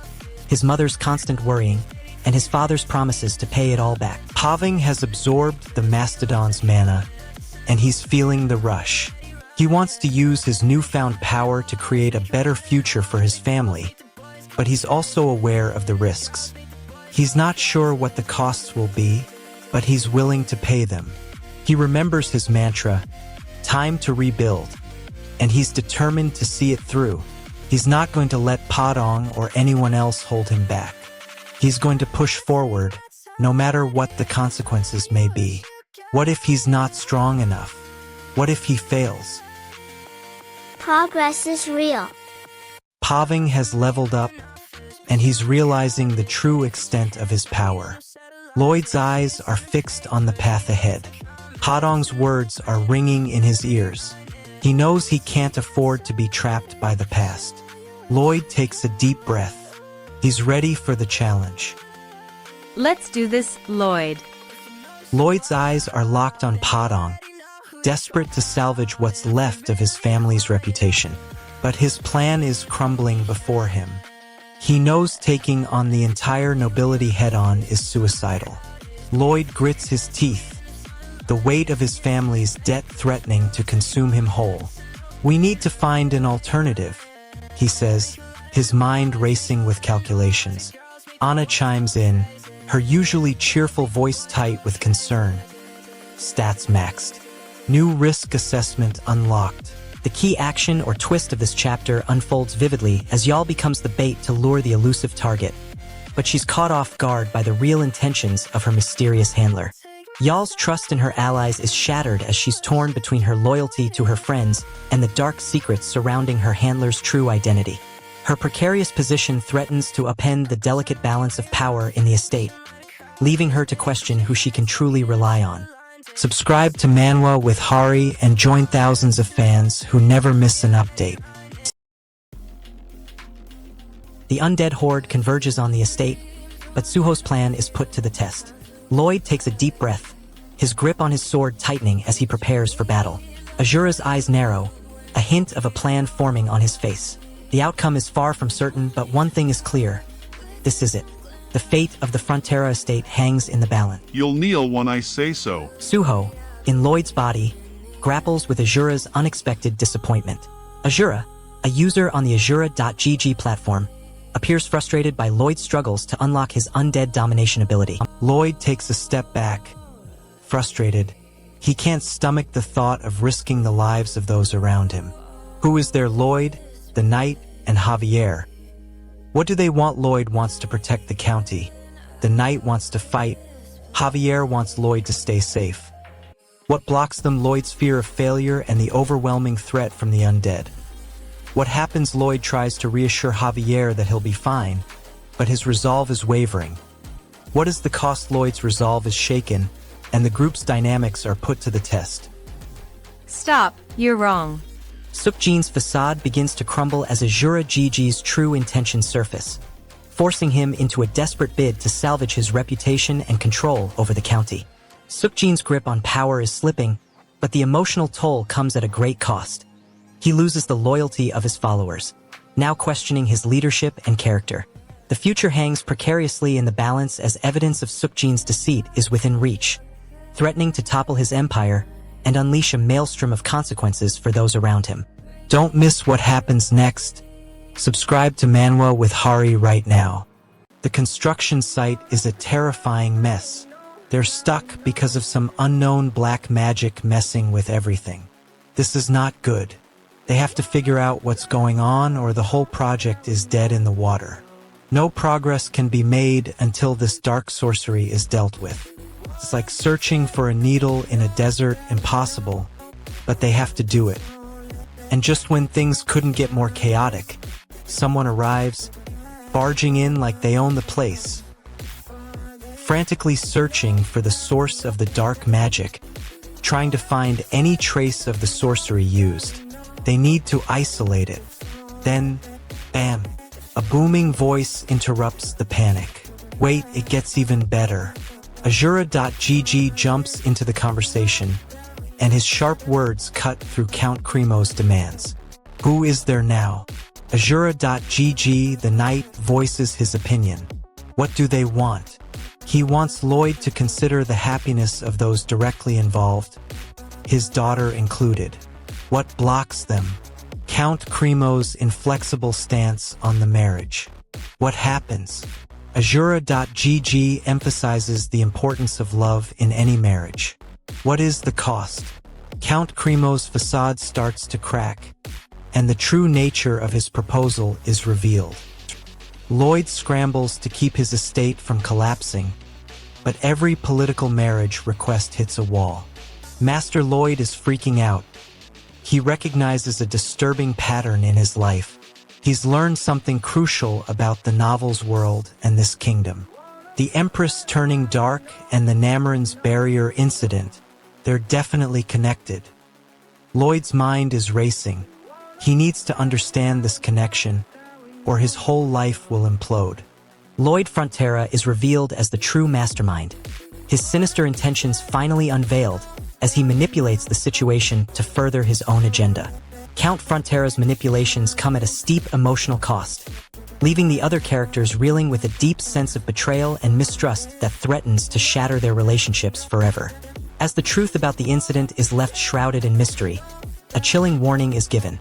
his mother's constant worrying, and his father's promises to pay it all back. Paving has absorbed the mastodon's mana, and he's feeling the rush. He wants to use his newfound power to create a better future for his family, but he's also aware of the risks. He's not sure what the costs will be, but he's willing to pay them. He remembers his mantra, time to rebuild, and he's determined to see it through. He's not going to let Padong or anyone else hold him back. He's going to push forward, no matter what the consequences may be. What if he's not strong enough? What if he fails? Progress is real. Paving has leveled up, and he's realizing the true extent of his power. Lloyd's eyes are fixed on the path ahead. Padong's words are ringing in his ears. He knows he can't afford to be trapped by the past. Lloyd takes a deep breath. He's ready for the challenge. Let's do this, Lloyd. Lloyd's eyes are locked on Padong, desperate to salvage what's left of his family's reputation. But his plan is crumbling before him. He knows taking on the entire nobility head-on is suicidal. Lloyd grits his teeth, the weight of his family's debt threatening to consume him whole. We need to find an alternative, he says, his mind racing with calculations. Anna chimes in, her usually cheerful voice tight with concern. Stats maxed. New risk assessment unlocked. The key action or twist of this chapter unfolds vividly as Y'all becomes the bait to lure the elusive target, but she's caught off guard by the real intentions of her mysterious handler. Y'all's trust in her allies is shattered as she's torn between her loyalty to her friends and the dark secrets surrounding her handler's true identity. Her precarious position threatens to upend the delicate balance of power in the estate, leaving her to question who she can truly rely on. Subscribe to Manwa with Hari and join thousands of fans who never miss an update. The undead horde converges on the estate, but Suho's plan is put to the test. Lloyd takes a deep breath, his grip on his sword tightening as he prepares for battle. Azura's eyes narrow, a hint of a plan forming on his face. The outcome is far from certain, but one thing is clear. This is it. The fate of the Frontera estate hangs in the balance. You'll kneel when I say so. Suho, in Lloyd's body, grapples with Azura's unexpected disappointment. Azura, a user on the Azura.gg platform, appears frustrated by Lloyd's struggles to unlock his undead domination ability. Lloyd takes a step back. Frustrated, he can't stomach the thought of risking the lives of those around him. Who is there? Lloyd, the Knight, and Javier. What do they want? Lloyd wants to protect the county. The Knight wants to fight. Javier wants Lloyd to stay safe. What blocks them? Lloyd's fear of failure and the overwhelming threat from the undead. What happens? Lloyd tries to reassure Javier that he'll be fine, but his resolve is wavering. What is the cost? Lloyd's resolve is shaken, and the group's dynamics are put to the test. Stop, you're wrong. Sukjin's facade begins to crumble as Azura GG's true intentions surface, forcing him into a desperate bid to salvage his reputation and control over the county. Sukjin's grip on power is slipping, but the emotional toll comes at a great cost. He loses the loyalty of his followers, now questioning his leadership and character. The future hangs precariously in the balance as evidence of Sukjin's deceit is within reach, threatening to topple his empire and unleash a maelstrom of consequences for those around him. Don't miss what happens next. Subscribe to Manwa with Hari right now. The construction site is a terrifying mess. They're stuck because of some unknown black magic messing with everything. This is not good. They have to figure out what's going on or the whole project is dead in the water. No progress can be made until this dark sorcery is dealt with. It's like searching for a needle in a desert, impossible, but they have to do it. And just when things couldn't get more chaotic, someone arrives, barging in like they own the place. Frantically searching for the source of the dark magic, trying to find any trace of the sorcery used. They need to isolate it. Then, bam, a booming voice interrupts the panic. Wait, it gets even better. Azura.gg jumps into the conversation, and his sharp words cut through Count Cremo's demands. Who is there now? Azura.gg, the Knight, voices his opinion. What do they want? He wants Lloyd to consider the happiness of those directly involved, his daughter included. What blocks them? Count Cremo's inflexible stance on the marriage. What happens? Azura.gg emphasizes the importance of love in any marriage. What is the cost? Count Cremo's facade starts to crack, and the true nature of his proposal is revealed. Lloyd scrambles to keep his estate from collapsing, but every political marriage request hits a wall. Master Lloyd is freaking out. He recognizes a disturbing pattern in his life. He's learned something crucial about the novel's world and this kingdom. The Empress turning dark and the Namoran's barrier incident, they're definitely connected. Lloyd's mind is racing. He needs to understand this connection, or his whole life will implode. Lloyd Frontera is revealed as the true mastermind, his sinister intentions finally unveiled as he manipulates the situation to further his own agenda. Count Frontera's manipulations come at a steep emotional cost, leaving the other characters reeling with a deep sense of betrayal and mistrust that threatens to shatter their relationships forever. As the truth about the incident is left shrouded in mystery, a chilling warning is given.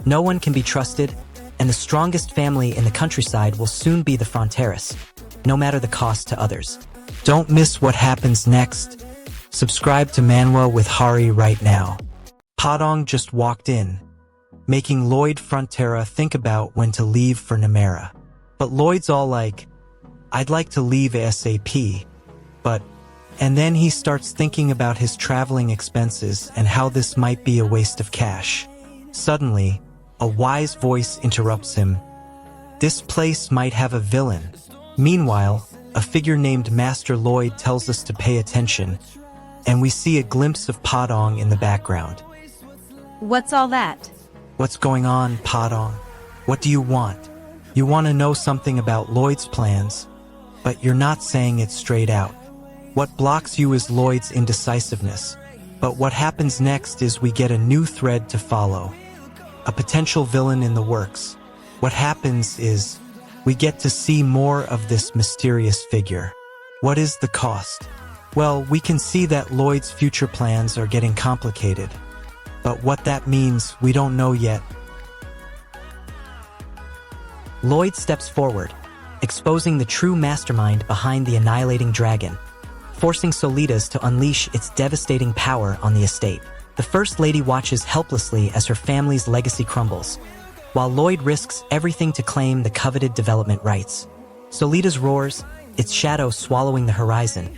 No one can be trusted, and the strongest family in the countryside will soon be the Fronteras, no matter the cost to others. Don't miss what happens next. Subscribe to Manwa with Hari right now. Padong just walked in, making Lloyd Frontera think about when to leave for Nemera. But Lloyd's all like, I'd like to leave ASAP, but... And then he starts thinking about his traveling expenses and how this might be a waste of cash. Suddenly, a wise voice interrupts him. This place might have a villain. Meanwhile, a figure named Master Lloyd tells us to pay attention, and we see a glimpse of Padong in the background. What's all that? What's going on, Padong? What do you want? You want to know something about Lloyd's plans, but you're not saying it straight out. What blocks you is Lloyd's indecisiveness, but what happens next is we get a new thread to follow. A potential villain in the works. What happens is We get to see more of this mysterious figure. What is the cost? Well, we can see that Lloyd's future plans are getting complicated. But what that means, we don't know yet. Lloyd steps forward, exposing the true mastermind behind the annihilating dragon, forcing Solitas to unleash its devastating power on the estate. The First Lady watches helplessly as her family's legacy crumbles, while Lloyd risks everything to claim the coveted development rights. Solitas roars, its shadow swallowing the horizon,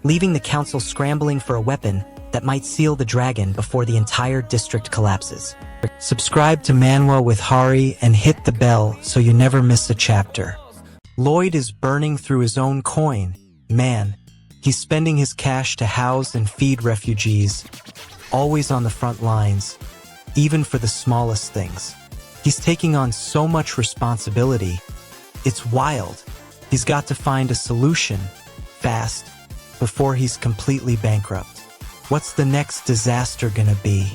leaving the council scrambling for a weapon that might seal the dragon before the entire district collapses. Subscribe to Manwa with Hari and hit the bell so you never miss a chapter. Lloyd is burning through his own coin. Man, he's spending his cash to house and feed refugees, always on the front lines, even for the smallest things. He's taking on so much responsibility. It's wild. He's got to find a solution, fast, before he's completely bankrupt. What's the next disaster gonna be?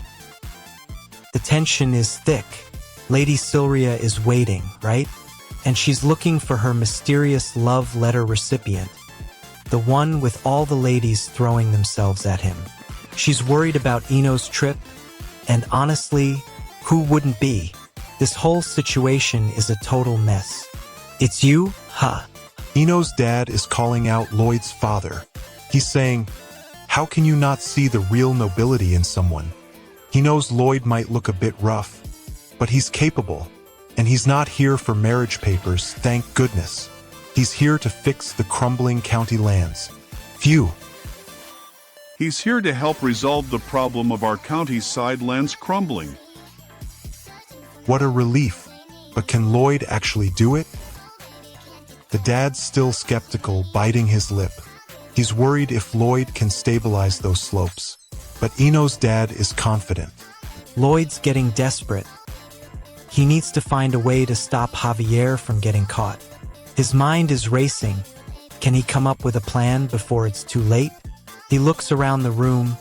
The tension is thick. Lady Sylria is waiting, right? And she's looking for her mysterious love letter recipient, the one with all the ladies throwing themselves at him. She's worried about Ino's trip, and honestly, who wouldn't be? This whole situation is a total mess. It's you, huh? Ino's dad is calling out Lloyd's father. He's saying, "How can you not see the real nobility in someone?" He knows Lloyd might look a bit rough, but he's capable, and he's not here for marriage papers, thank goodness. He's here to fix the crumbling county lands. Phew. He's here to help resolve the problem of our county's side lands crumbling. What a relief. But can Lloyd actually do it? The dad's still skeptical, biting his lip. He's worried if Lloyd can stabilize those slopes. But Ino's dad is confident. Lloyd's getting desperate. He needs to find a way to stop Javier from getting caught. His mind is racing. Can he come up with a plan before it's too late? He looks around the room,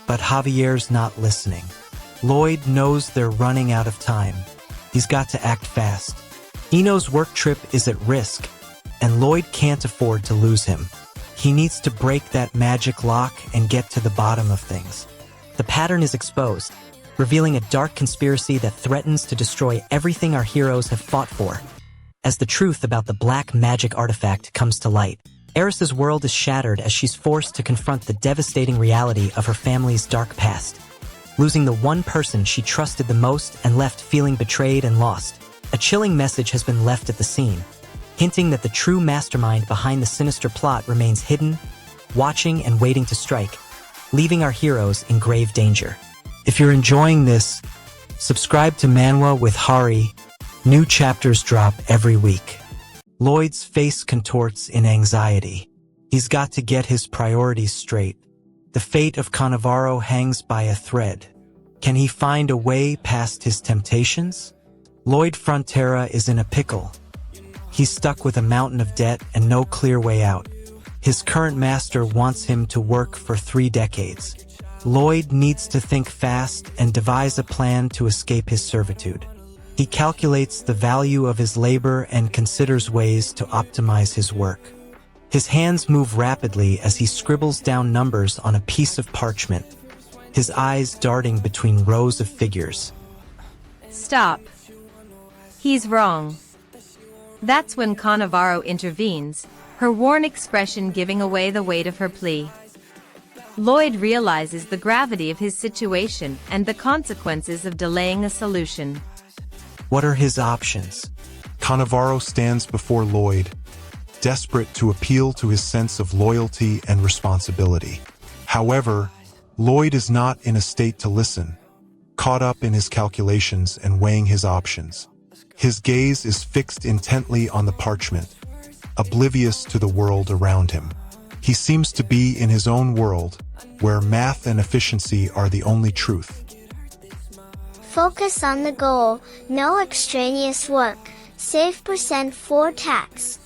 but Javier's not listening. Lloyd knows they're running out of time. He's got to act fast. Ino's work trip is at risk, and Lloyd can't afford to lose him. He needs to break that magic lock and get to the bottom of things. The pattern is exposed, revealing a dark conspiracy that threatens to destroy everything our heroes have fought for. As the truth about the black magic artifact comes to light, Eris's world is shattered as she's forced to confront the devastating reality of her family's dark past. Losing the one person she trusted the most and left feeling betrayed and lost, a chilling message has been left at the scene, hinting that the true mastermind behind the sinister plot remains hidden, watching and waiting to strike, leaving our heroes in grave danger. If you're enjoying this, subscribe to Manwa with Hari. New chapters drop every week. Lloyd's face contorts in anxiety. He's got to get his priorities straight. The fate of Cannavaro hangs by a thread. Can he find a way past his temptations? Lloyd Frontera is in a pickle. He's stuck with a mountain of debt and no clear way out. His current master wants him to work for 3 decades. Lloyd needs to think fast and devise a plan to escape his servitude. He calculates the value of his labor and considers ways to optimize his work. His hands move rapidly as he scribbles down numbers on a piece of parchment, his eyes darting between rows of figures. Stop. He's wrong. That's when Cannavaro intervenes, her worn expression giving away the weight of her plea. Lloyd realizes the gravity of his situation and the consequences of delaying a solution. What are his options? Cannavaro stands before Lloyd, desperate to appeal to his sense of loyalty and responsibility. However, Lloyd is not in a state to listen, caught up in his calculations and weighing his options. His gaze is fixed intently on the parchment, oblivious to the world around him. He seems to be in his own world, where math and efficiency are the only truth. Focus on the goal, no extraneous work, save percent for tax.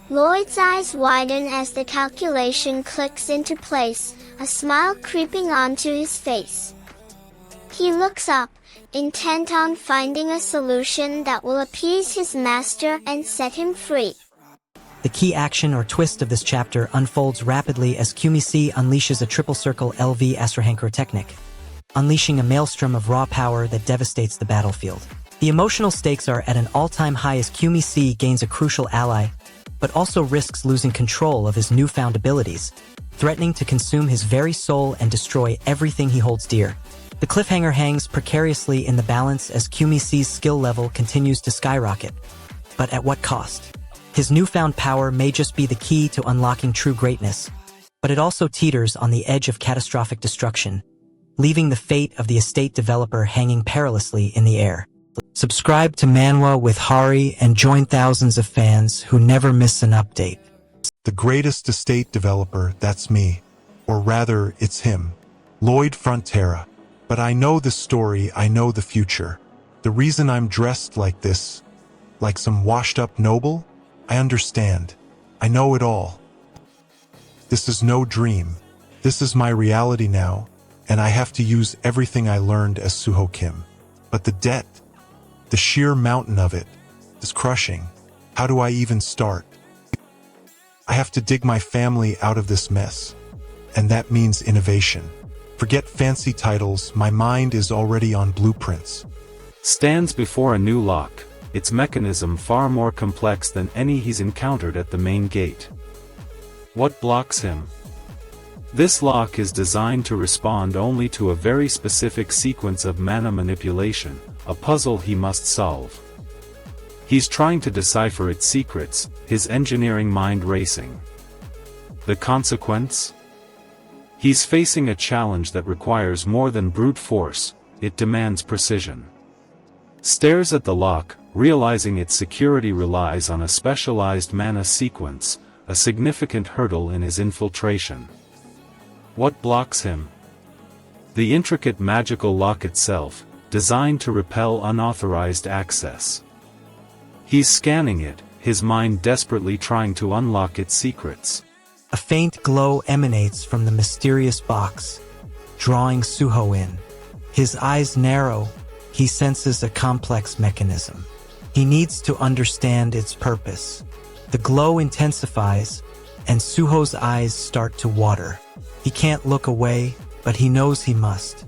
Lloyd's eyes widen as the calculation clicks into place, a smile creeping onto his face. He looks up, intent on finding a solution that will appease his master and set him free. The key action or twist of this chapter unfolds rapidly as QMC unleashes a triple circle LV Astrohankro technique, unleashing a maelstrom of raw power that devastates the battlefield. The emotional stakes are at an all-time high as QMC gains a crucial ally, but also risks losing control of his newfound abilities, threatening to consume his very soul and destroy everything he holds dear. The cliffhanger hangs precariously in the balance as QMC's skill level continues to skyrocket. But at what cost? His newfound power may just be the key to unlocking true greatness, but it also teeters on the edge of catastrophic destruction, leaving the fate of the estate developer hanging perilously in the air. Subscribe to Manwa with Hari and join thousands of fans who never miss an update. The greatest estate developer, that's me. Or rather, it's him. Lloyd Frontera. But I know the story, I know the future. The reason I'm dressed like this, like some washed-up noble, I understand. I know it all. This is no dream. This is my reality now, and I have to use everything I learned as Suho Kim. But the debt, the sheer mountain of it, is crushing. How do I even start? I have to dig my family out of this mess. And that means innovation. Forget fancy titles, my mind is already on blueprints. Stands before a new lock, its mechanism far more complex than any he's encountered at the main gate. What blocks him? This lock is designed to respond only to a very specific sequence of mana manipulation, a puzzle he must solve. He's trying to decipher its secrets, his engineering mind racing. The consequence? He's facing a challenge that requires more than brute force, it demands precision. Stares at the lock, realizing its security relies on a specialized mana sequence, a significant hurdle in his infiltration. What blocks him? The intricate magical lock itself, designed to repel unauthorized access. He's scanning it, his mind desperately trying to unlock its secrets. A faint glow emanates from the mysterious box, drawing Suho in. His eyes narrow, he senses a complex mechanism. He needs to understand its purpose. The glow intensifies, and Suho's eyes start to water. He can't look away, but he knows he must.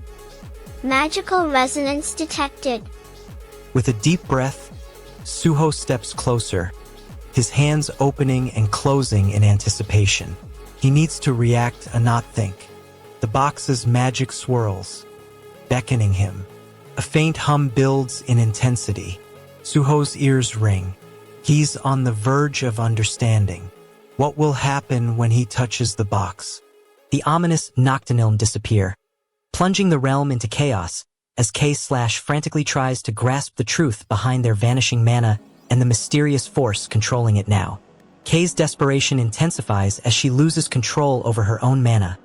Magical resonance detected. With a deep breath, Suho steps closer, his hands opening and closing in anticipation. He needs to react and not think. The box's magic swirls, beckoning him. A faint hum builds in intensity. Suho's ears ring. He's on the verge of understanding. What will happen when he touches the box? The ominous Noctilm disappear, plunging the realm into chaos as K/ frantically tries to grasp the truth behind their vanishing mana and the mysterious force controlling it now. K's desperation intensifies as she loses control over her own mana,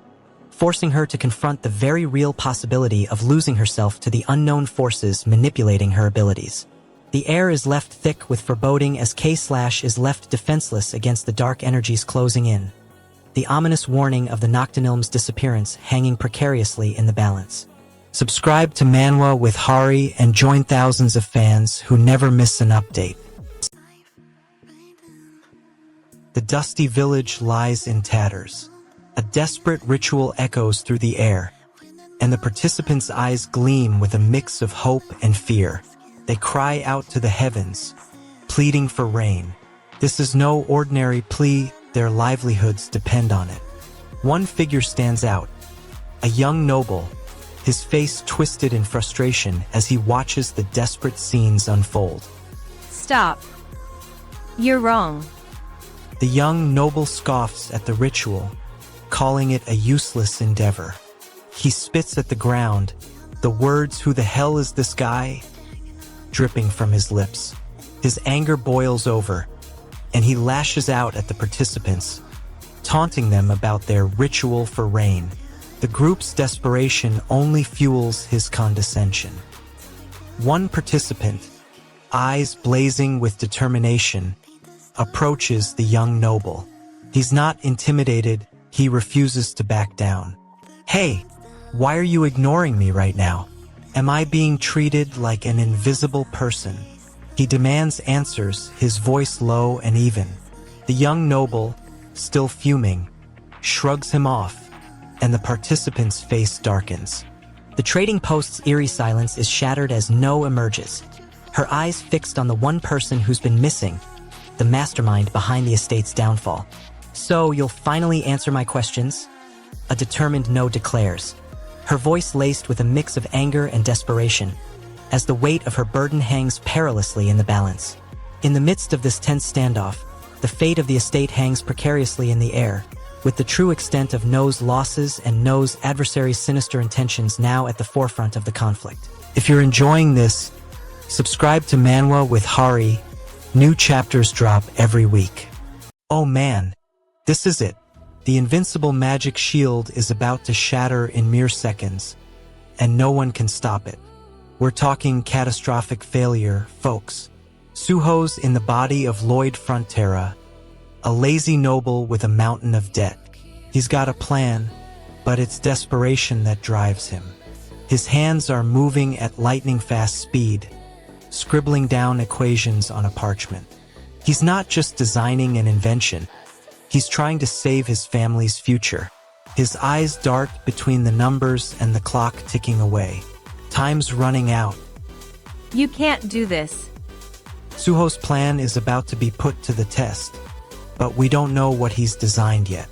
forcing her to confront the very real possibility of losing herself to the unknown forces manipulating her abilities. The air is left thick with foreboding as K/ is left defenseless against the dark energies closing in, the ominous warning of the Noctilm's disappearance hanging precariously in the balance. Subscribe to Manwa with Hari and join thousands of fans who never miss an update. The dusty village lies in tatters. A desperate ritual echoes through the air, and the participants' eyes gleam with a mix of hope and fear. They cry out to the heavens, pleading for rain. This is no ordinary plea, their livelihoods depend on it. One figure stands out, a young noble, his face twisted in frustration as he watches the desperate scenes unfold. Stop. You're wrong. The young noble scoffs at the ritual, calling it a useless endeavor. He spits at the ground, the words "Who the hell is this guy?" dripping from his lips. His anger boils over, and he lashes out at the participants, taunting them about their ritual for rain. The group's desperation only fuels his condescension. One participant, eyes blazing with determination, approaches the young noble. He's not intimidated, he refuses to back down. "Hey, why are you ignoring me right now? Am I being treated like an invisible person? He demands answers, his voice low and even. The young noble, still fuming, shrugs him off, and the participant's face darkens. The trading post's eerie silence is shattered as No emerges, her eyes fixed on the one person who's been missing, the mastermind behind the estate's downfall. So, you'll finally answer my questions? A determined No declares, her voice laced with a mix of anger and desperation, as the weight of her burden hangs perilously in the balance. In the midst of this tense standoff, the fate of the estate hangs precariously in the air, with the true extent of No's losses and No's adversary's sinister intentions now at the forefront of the conflict. If you're enjoying this, subscribe to Manwa with Hari. New chapters drop every week. Oh man, this is it. The invincible magic shield is about to shatter in mere seconds, and no one can stop it. We're talking catastrophic failure, folks. Suho's in the body of Lloyd Frontera, a lazy noble with a mountain of debt. He's got a plan, but it's desperation that drives him. His hands are moving at lightning-fast speed, scribbling down equations on a parchment. He's not just designing an invention, he's trying to save his family's future. His eyes dart between the numbers and the clock ticking away. Time's running out. You can't do this. Suho's plan is about to be put to the test, but we don't know what he's designed yet.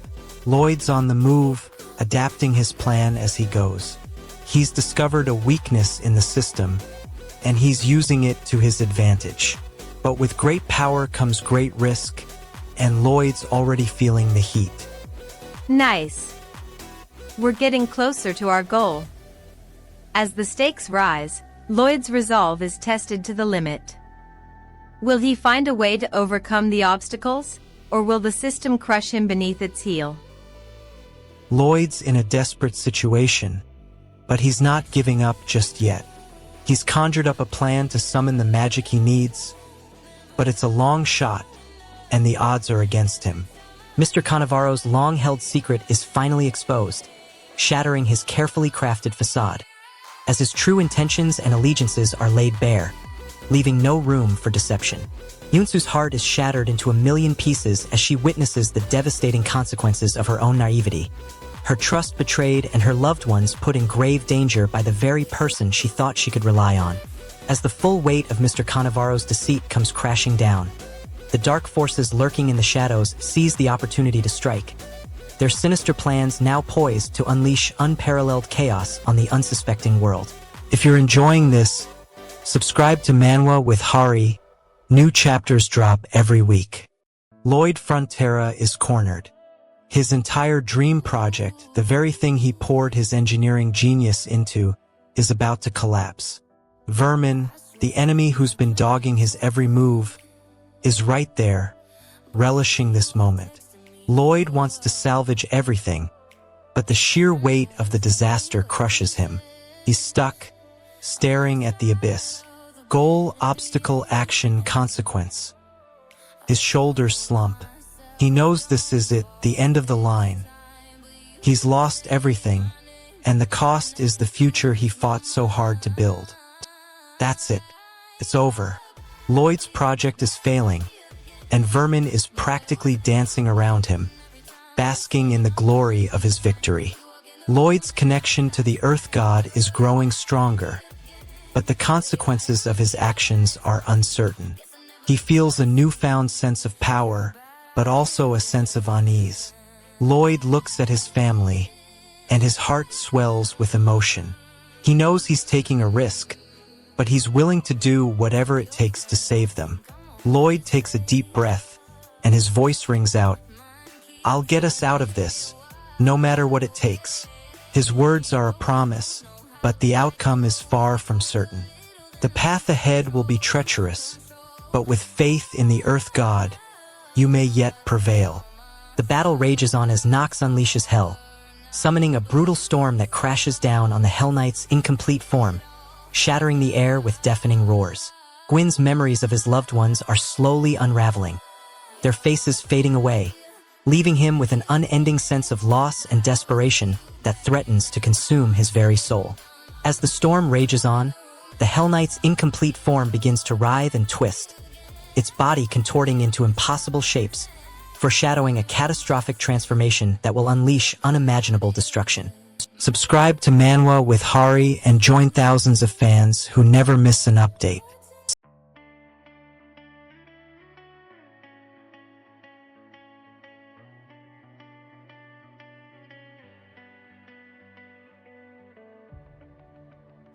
Lloyd's on the move, adapting his plan as he goes. He's discovered a weakness in the system, and he's using it to his advantage. But with great power comes great risk, and Lloyd's already feeling the heat. Nice. We're getting closer to our goal. As the stakes rise, Lloyd's resolve is tested to the limit. Will he find a way to overcome the obstacles, or will the system crush him beneath its heel? Lloyd's in a desperate situation, but he's not giving up just yet. He's conjured up a plan to summon the magic he needs, but it's a long shot, and the odds are against him. Mr. Cannavaro's long-held secret is finally exposed, shattering his carefully crafted facade, as his true intentions and allegiances are laid bare, leaving no room for deception. Yunsu's heart is shattered into a million pieces as she witnesses the devastating consequences of her own naivety. Her trust betrayed and her loved ones put in grave danger by the very person she thought she could rely on. As the full weight of Mr. Cannavaro's deceit comes crashing down, the dark forces lurking in the shadows seize the opportunity to strike, their sinister plans now poised to unleash unparalleled chaos on the unsuspecting world. If you're enjoying this, subscribe to Manwa with Hari. New chapters drop every week. Lloyd Frontera is cornered. His entire dream project, the very thing he poured his engineering genius into, is about to collapse. Vermin, the enemy who's been dogging his every move, is right there, relishing this moment. Lloyd wants to salvage everything, but the sheer weight of the disaster crushes him. He's stuck, staring at the abyss. Goal, obstacle, action, consequence. His shoulders slump. He knows this is it, the end of the line. He's lost everything, and the cost is the future he fought so hard to build. That's it. It's over. Lloyd's project is failing, and Vermin is practically dancing around him, basking in the glory of his victory. Lloyd's connection to the Earth God is growing stronger, but the consequences of his actions are uncertain. He feels a newfound sense of power, but also a sense of unease. Lloyd looks at his family, and his heart swells with emotion. He knows he's taking a risk, but he's willing to do whatever it takes to save them. Lloyd takes a deep breath, and his voice rings out, "I'll get us out of this, no matter what it takes." His words are a promise, but the outcome is far from certain. The path ahead will be treacherous, but with faith in the Earth God, you may yet prevail. The battle rages on as Nox unleashes hell, summoning a brutal storm that crashes down on the Hell Knight's incomplete form, shattering the air with deafening roars. Gwyn's memories of his loved ones are slowly unraveling, their faces fading away, leaving him with an unending sense of loss and desperation that threatens to consume his very soul. As the storm rages on, the Hell Knight's incomplete form begins to writhe and twist, its body contorting into impossible shapes, foreshadowing a catastrophic transformation that will unleash unimaginable destruction. Subscribe to Manwa with Hari and join thousands of fans who never miss an update.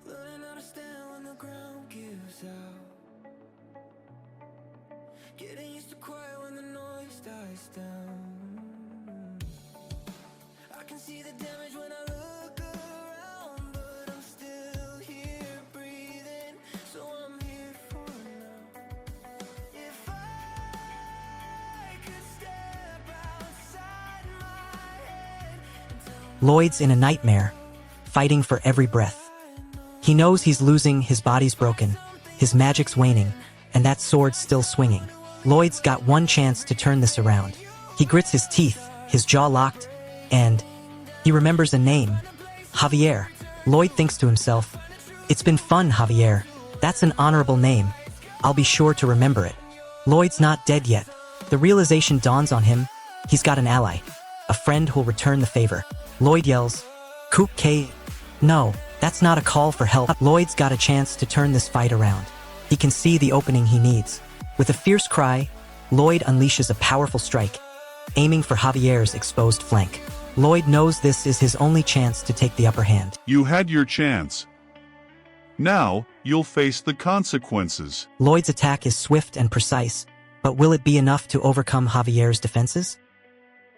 Learning how to stand when the ground gives out. Getting used to quiet when the noise dies down. I can see the damage when I look around, but I'm still here breathing, so I'm here for now. If I could step outside my head and tell Lloyd's in a nightmare, fighting for every breath. He knows he's losing, his body's broken, his magic's waning, and that sword's still swinging. Lloyd's got one chance to turn this around. He grits his teeth, his jaw locked, and he remembers a name, Javier. Lloyd thinks to himself, "It's been fun, Javier. That's an honorable name. I'll be sure to remember it." Lloyd's not dead yet. The realization dawns on him, he's got an ally, a friend who'll return the favor. Lloyd yells, "Coop K." No, that's not a call for help. Lloyd's got a chance to turn this fight around. He can see the opening he needs. With a fierce cry, Lloyd unleashes a powerful strike, aiming for Javier's exposed flank. Lloyd knows this is his only chance to take the upper hand. You had your chance. Now, you'll face the consequences. Lloyd's attack is swift and precise, but will it be enough to overcome Javier's defenses?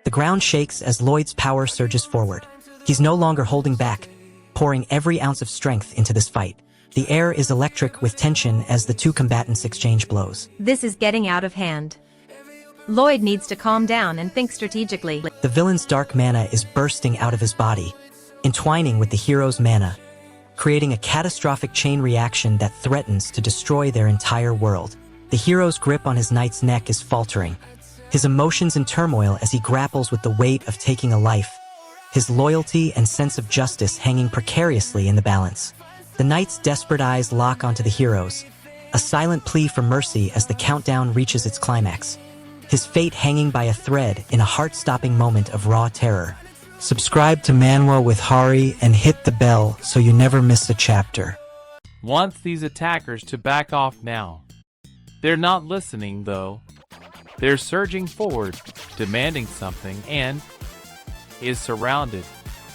The ground shakes as Lloyd's power surges forward. He's no longer holding back, pouring every ounce of strength into this fight. The air is electric with tension as the two combatants exchange blows. This is getting out of hand. Lloyd needs to calm down and think strategically. The villain's dark mana is bursting out of his body, entwining with the hero's mana, creating a catastrophic chain reaction that threatens to destroy their entire world. The hero's grip on his knight's neck is faltering, his emotions in turmoil as he grapples with the weight of taking a life, his loyalty and sense of justice hanging precariously in the balance. The knight's desperate eyes lock onto the hero's, a silent plea for mercy as the countdown reaches its climax, his fate hanging by a thread in a heart-stopping moment of raw terror. Subscribe to Manwa with Hari and hit the bell so you never miss a chapter. Wants these attackers to back off now. They're not listening, though. They're surging forward, demanding something, and is surrounded.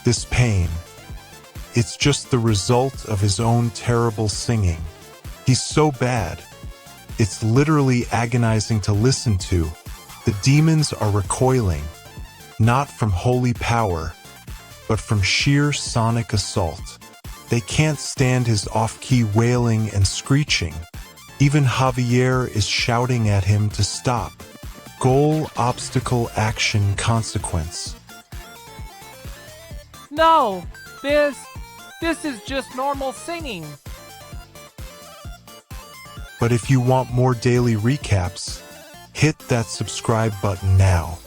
This pain, it's just the result of his own terrible singing. He's so bad. It's literally agonizing to listen to. The demons are recoiling, not from holy power, but from sheer sonic assault. They can't stand his off-key wailing and screeching. Even Javier is shouting at him to stop. Goal, obstacle, action, consequence. No! This is just normal singing. But if you want more daily recaps, hit that subscribe button now.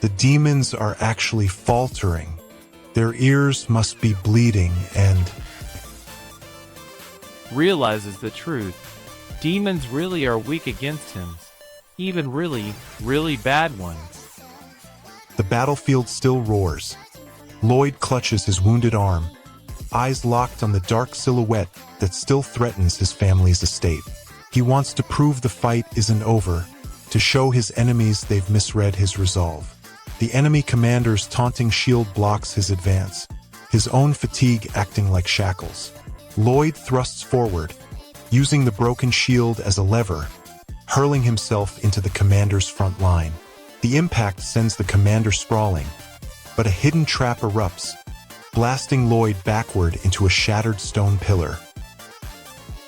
The demons are actually faltering. Their ears must be bleeding and Realizes the truth. Demons really are weak against him. Even really, really bad ones. the battlefield still roars. Lloyd clutches his wounded arm, eyes locked on the dark silhouette that still threatens his family's estate. He wants to prove the fight isn't over, to show his enemies they've misread his resolve. The enemy commander's taunting shield blocks his advance, his own fatigue acting like shackles. Lloyd thrusts forward, using the broken shield as a lever, hurling himself into the commander's front line. The impact sends the commander sprawling, but a hidden trap erupts, blasting Lloyd backward into a shattered stone pillar.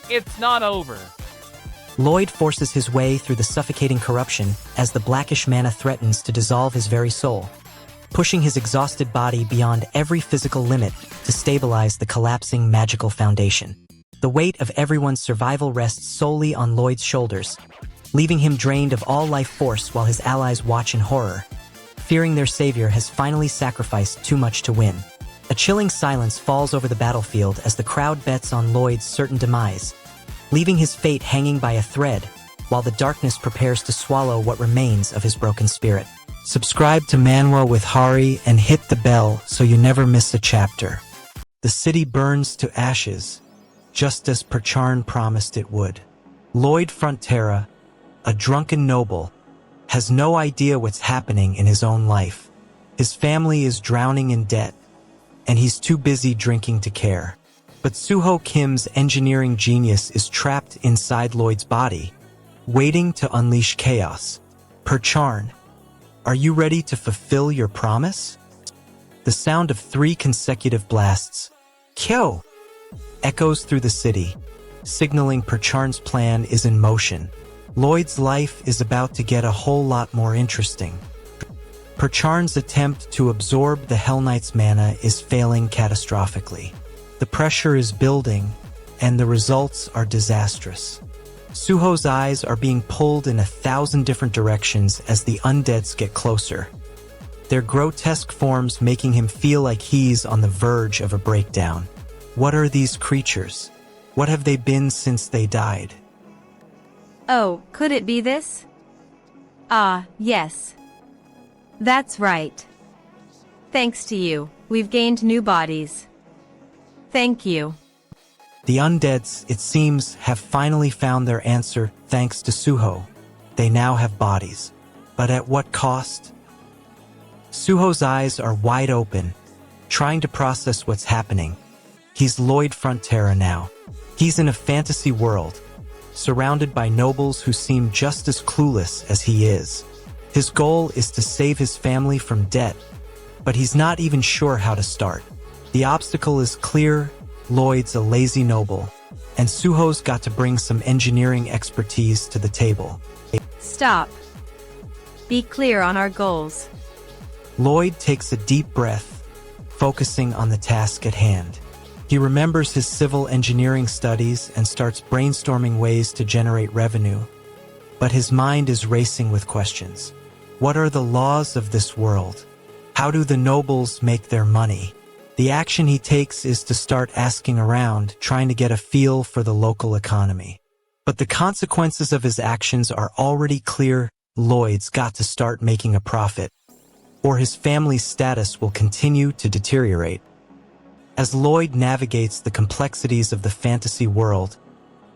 It's not over. Lloyd forces his way through the suffocating corruption as the blackish mana threatens to dissolve his very soul, pushing his exhausted body beyond every physical limit to stabilize the collapsing magical foundation. The weight of everyone's survival rests solely on Lloyd's shoulders, leaving him drained of all life force while his allies watch in horror, fearing their savior has finally sacrificed too much to win. A chilling silence falls over the battlefield as the crowd bets on Lloyd's certain demise, leaving his fate hanging by a thread, while the darkness prepares to swallow what remains of his broken spirit. Subscribe to Manwa with Hari and hit the bell so you never miss a chapter. The city burns to ashes, just as Percharn promised it would. Lloyd Frontera, a drunken noble, has no idea what's happening in his own life. His family is drowning in debt, and he's too busy drinking to care. But Suho Kim's engineering genius is trapped inside Lloyd's body, waiting to unleash chaos. Percharn, are you ready to fulfill your promise? The sound of 3 consecutive blasts, Kyo, echoes through the city, signaling Percharn's plan is in motion. Lloyd's life is about to get a whole lot more interesting. Percharn's attempt to absorb the Hell Knight's mana is failing catastrophically. The pressure is building, and the results are disastrous. Suho's eyes are being pulled in 1,000 different directions as the undeads get closer, their grotesque forms making him feel like he's on the verge of a breakdown. What are these creatures? What have they been since they died? Oh, could it be this? Ah, yes. That's right. Thanks to you, we've gained new bodies. Thank you. The undeads, it seems, have finally found their answer thanks to Suho. They now have bodies. But at what cost? Suho's eyes are wide open, trying to process what's happening. He's Lloyd Frontera now. He's in a fantasy world, surrounded by nobles who seem just as clueless as he is. His goal is to save his family from debt, but he's not even sure how to start. The obstacle is clear. Lloyd's a lazy noble, and Suho's got to bring some engineering expertise to the table. Stop. Be clear on our goals. Lloyd takes a deep breath, focusing on the task at hand. He remembers his civil engineering studies and starts brainstorming ways to generate revenue, but his mind is racing with questions. What are the laws of this world? How do the nobles make their money? The action he takes is to start asking around, trying to get a feel for the local economy. But the consequences of his actions are already clear. Lloyd's got to start making a profit, or his family's status will continue to deteriorate. As Lloyd navigates the complexities of the fantasy world,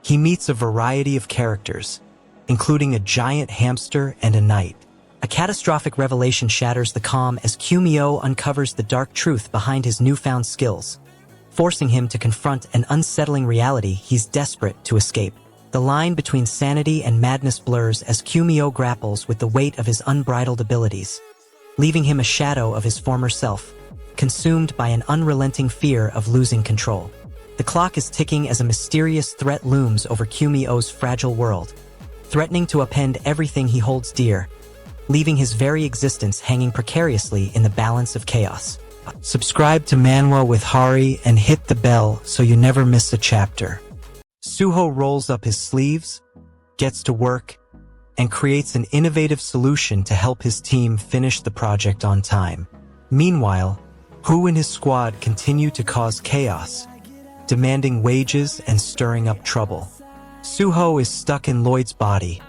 he meets a variety of characters, including a giant hamster and a knight. A catastrophic revelation shatters the calm as Kumio uncovers the dark truth behind his newfound skills, forcing him to confront an unsettling reality he's desperate to escape. The line between sanity and madness blurs as Kumio grapples with the weight of his unbridled abilities, leaving him a shadow of his former self, consumed by an unrelenting fear of losing control. The clock is ticking as a mysterious threat looms over Kumio's fragile world, threatening to upend everything he holds dear, leaving his very existence hanging precariously in the balance of chaos. Subscribe to Manwa with Hari and hit the bell so you never miss a chapter. Suho rolls up his sleeves, gets to work, and creates an innovative solution to help his team finish the project on time. Meanwhile, Hu and his squad continue to cause chaos, demanding wages and stirring up trouble. Suho is stuck in Lloyd's body,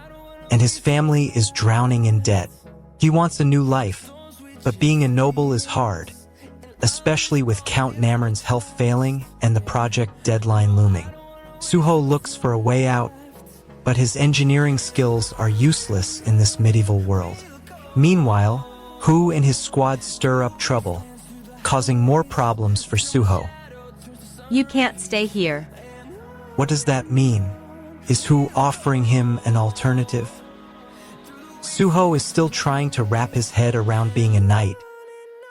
and his family is drowning in debt. He wants a new life, but being a noble is hard, especially with Count Namern's health failing and the project deadline looming. Suho looks for a way out, but his engineering skills are useless in this medieval world. Meanwhile, Hu and his squad stir up trouble, causing more problems for Suho. You can't stay here. What does that mean? Is Hu offering him an alternative? Suho is still trying to wrap his head around being a knight,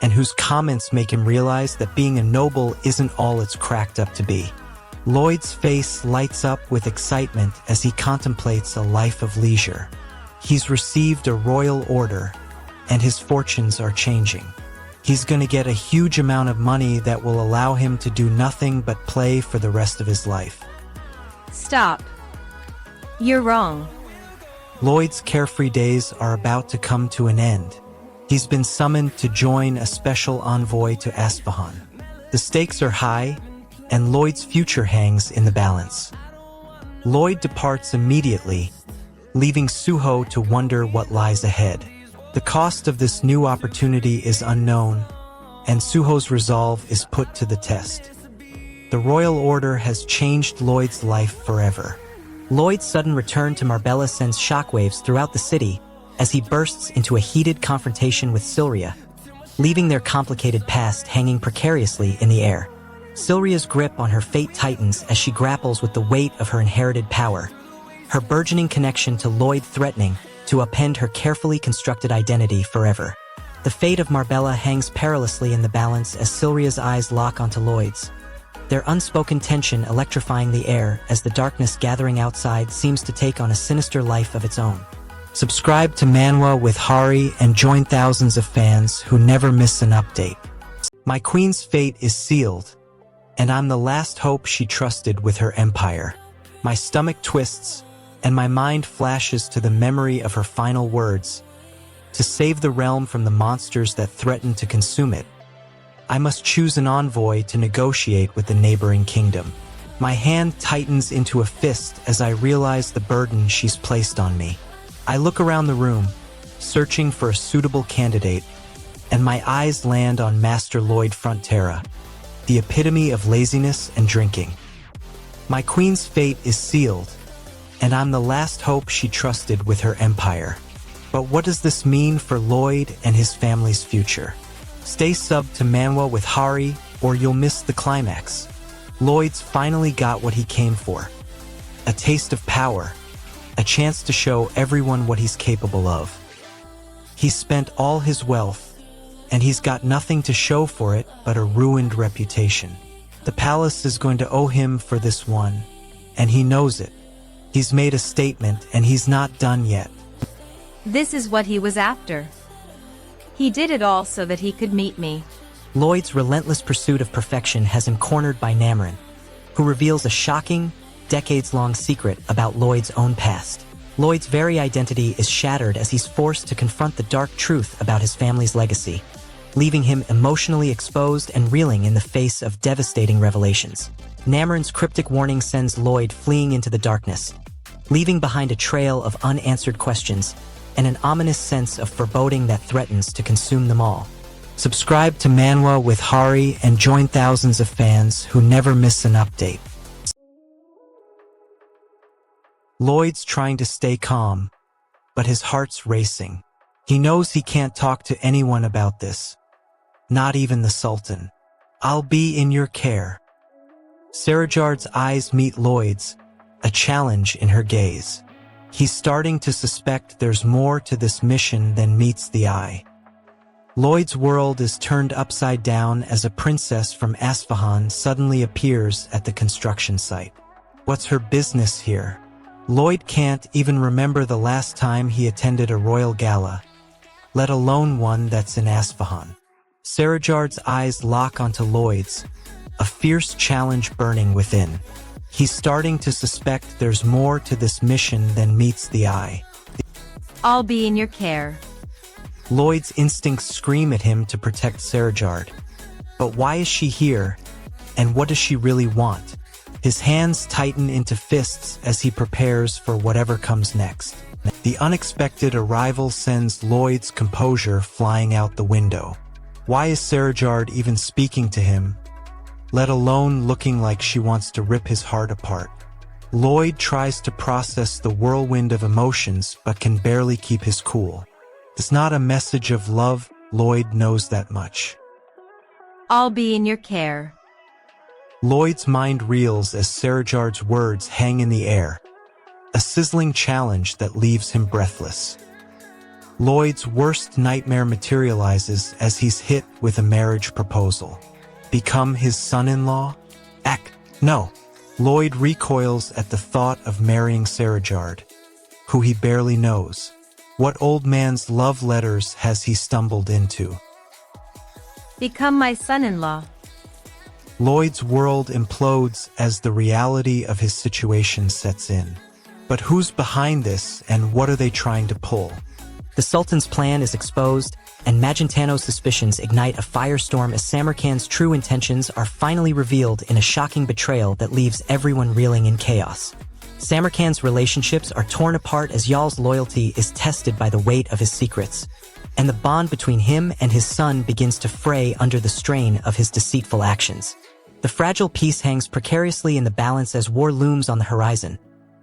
and Hu's comments make him realize that being a noble isn't all it's cracked up to be. Lloyd's face lights up with excitement as he contemplates a life of leisure. He's received a royal order, and his fortunes are changing. He's gonna get a huge amount of money that will allow him to do nothing but play for the rest of his life. Stop. You're wrong. Lloyd's carefree days are about to come to an end. He's been summoned to join a special envoy to Asfahan. The stakes are high, and Lloyd's future hangs in the balance. Lloyd departs immediately, leaving Suho to wonder what lies ahead. The cost of this new opportunity is unknown, and Suho's resolve is put to the test. The Royal Order has changed Lloyd's life forever. Lloyd's sudden return to Marbella sends shockwaves throughout the city as he bursts into a heated confrontation with Silria, leaving their complicated past hanging precariously in the air. Silria's grip on her fate tightens as she grapples with the weight of her inherited power, her burgeoning connection to Lloyd threatening to upend her carefully constructed identity forever. The fate of Marbella hangs perilously in the balance as Silria's eyes lock onto Lloyd's, their unspoken tension electrifying the air as the darkness gathering outside seems to take on a sinister life of its own. Subscribe to Manwa with Hari and join thousands of fans who never miss an update. My queen's fate is sealed, and I'm the last hope she trusted with her empire. My stomach twists, and my mind flashes to the memory of her final words. To save the realm from the monsters that threaten to consume it, I must choose an envoy to negotiate with the neighboring kingdom. My hand tightens into a fist as I realize the burden she's placed on me. I look around the room, searching for a suitable candidate, and my eyes land on Master Lloyd Frontera, the epitome of laziness and drinking. My queen's fate is sealed, and I'm the last hope she trusted with her empire. But what does this mean for Lloyd and his family's future? Stay subbed to Manwa with Hari, or you'll miss the climax. Lloyd's finally got what he came for. A taste of power, a chance to show everyone what he's capable of. He's spent all his wealth, and he's got nothing to show for it but a ruined reputation. The palace is going to owe him for this one, and he knows it. He's made a statement, and he's not done yet. This is what he was after. He did it all so that he could meet me. Lloyd's relentless pursuit of perfection has him cornered by Namrin, who reveals a shocking, decades-long secret about Lloyd's own past. Lloyd's very identity is shattered as he's forced to confront the dark truth about his family's legacy, leaving him emotionally exposed and reeling in the face of devastating revelations. Namrin's cryptic warning sends Lloyd fleeing into the darkness, leaving behind a trail of unanswered questions and an ominous sense of foreboding that threatens to consume them all. Subscribe to Manwa with Hari and join thousands of fans who never miss an update. Lloyd's trying to stay calm, but his heart's racing. He knows he can't talk to anyone about this, not even the Sultan. I'll be in your care. Sarajard's eyes meet Lloyd's, a challenge in her gaze. He's starting to suspect there's more to this mission than meets the eye. Lloyd's world is turned upside down as a princess from Asfahan suddenly appears at the construction site. What's her business here? Lloyd can't even remember the last time he attended a royal gala, let alone one that's in Asfahan. Sarajard's eyes lock onto Lloyd's, a fierce challenge burning within. He's starting to suspect there's more to this mission than meets the eye. I'll be in your care. Lloyd's instincts scream at him to protect Sarajard. But why is she here, and what does she really want? His hands tighten into fists as he prepares for whatever comes next. The unexpected arrival sends Lloyd's composure flying out the window. Why is Sarajard even speaking to him, let alone looking like she wants to rip his heart apart? Lloyd tries to process the whirlwind of emotions but can barely keep his cool. It's not a message of love, Lloyd knows that much. I'll be in your care. Lloyd's mind reels as Sarajard's words hang in the air, a sizzling challenge that leaves him breathless. Lloyd's worst nightmare materializes as he's hit with a marriage proposal. Become his son-in-law? No. Lloyd recoils at the thought of marrying Sarajard, who he barely knows. What old man's love letters has he stumbled into? Become my son-in-law. Lloyd's world implodes as the reality of his situation sets in. But who's behind this, and what are they trying to pull? The Sultan's plan is exposed and Magentano's suspicions ignite a firestorm as Samarkand's true intentions are finally revealed in a shocking betrayal that leaves everyone reeling in chaos. Samarkand's relationships are torn apart as Yal's loyalty is tested by the weight of his secrets, and the bond between him and his son begins to fray under the strain of his deceitful actions. The fragile peace hangs precariously in the balance as war looms on the horizon,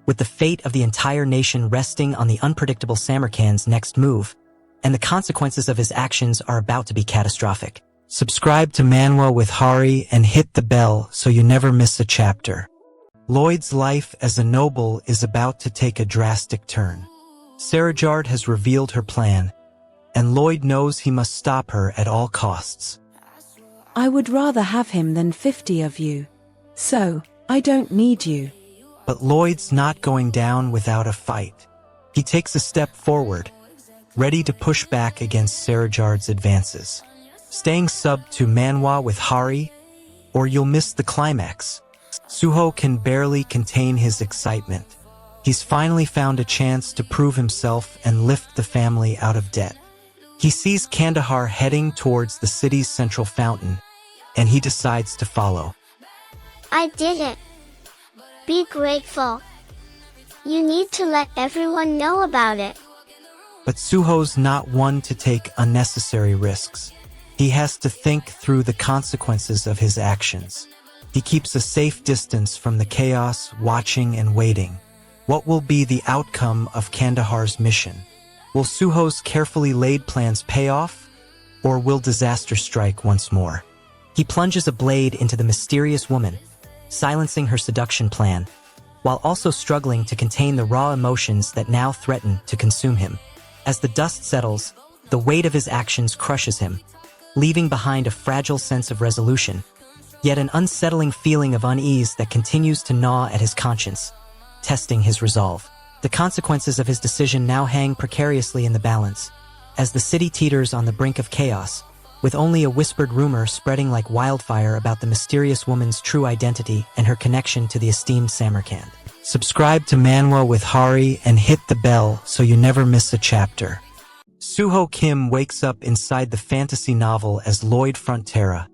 with the fate of the entire nation resting on the unpredictable Samarkand's next move, and the consequences of his actions are about to be catastrophic. Subscribe to Manwa with Hari and hit the bell so you never miss a chapter. Lloyd's life as a noble is about to take a drastic turn. Sarajard has revealed her plan, and Lloyd knows he must stop her at all costs. I would rather have him than 50 of you. So, I don't need you. But Lloyd's not going down without a fight. He takes a step forward, ready to push back against Sarajard's advances. Staying sub to Manwa with Hari, or you'll miss the climax. Suho can barely contain his excitement. He's finally found a chance to prove himself and lift the family out of debt. He sees Kandahar heading towards the city's central fountain, and he decides to follow. I did it. Be grateful. You need to let everyone know about it. But Suho's not one to take unnecessary risks. He has to think through the consequences of his actions. He keeps a safe distance from the chaos, watching and waiting. What will be the outcome of Kandahar's mission? Will Suho's carefully laid plans pay off, or will disaster strike once more? He plunges a blade into the mysterious woman, silencing her seduction plan, while also struggling to contain the raw emotions that now threaten to consume him. As the dust settles, the weight of his actions crushes him, leaving behind a fragile sense of resolution, yet an unsettling feeling of unease that continues to gnaw at his conscience, testing his resolve. The consequences of his decision now hang precariously in the balance, as the city teeters on the brink of chaos, with only a whispered rumor spreading like wildfire about the mysterious woman's true identity and her connection to the esteemed Samarkand. Subscribe to Manwa with Hari and hit the bell so you never miss a chapter. Suho Kim wakes up inside the fantasy novel as Lloyd Frontera,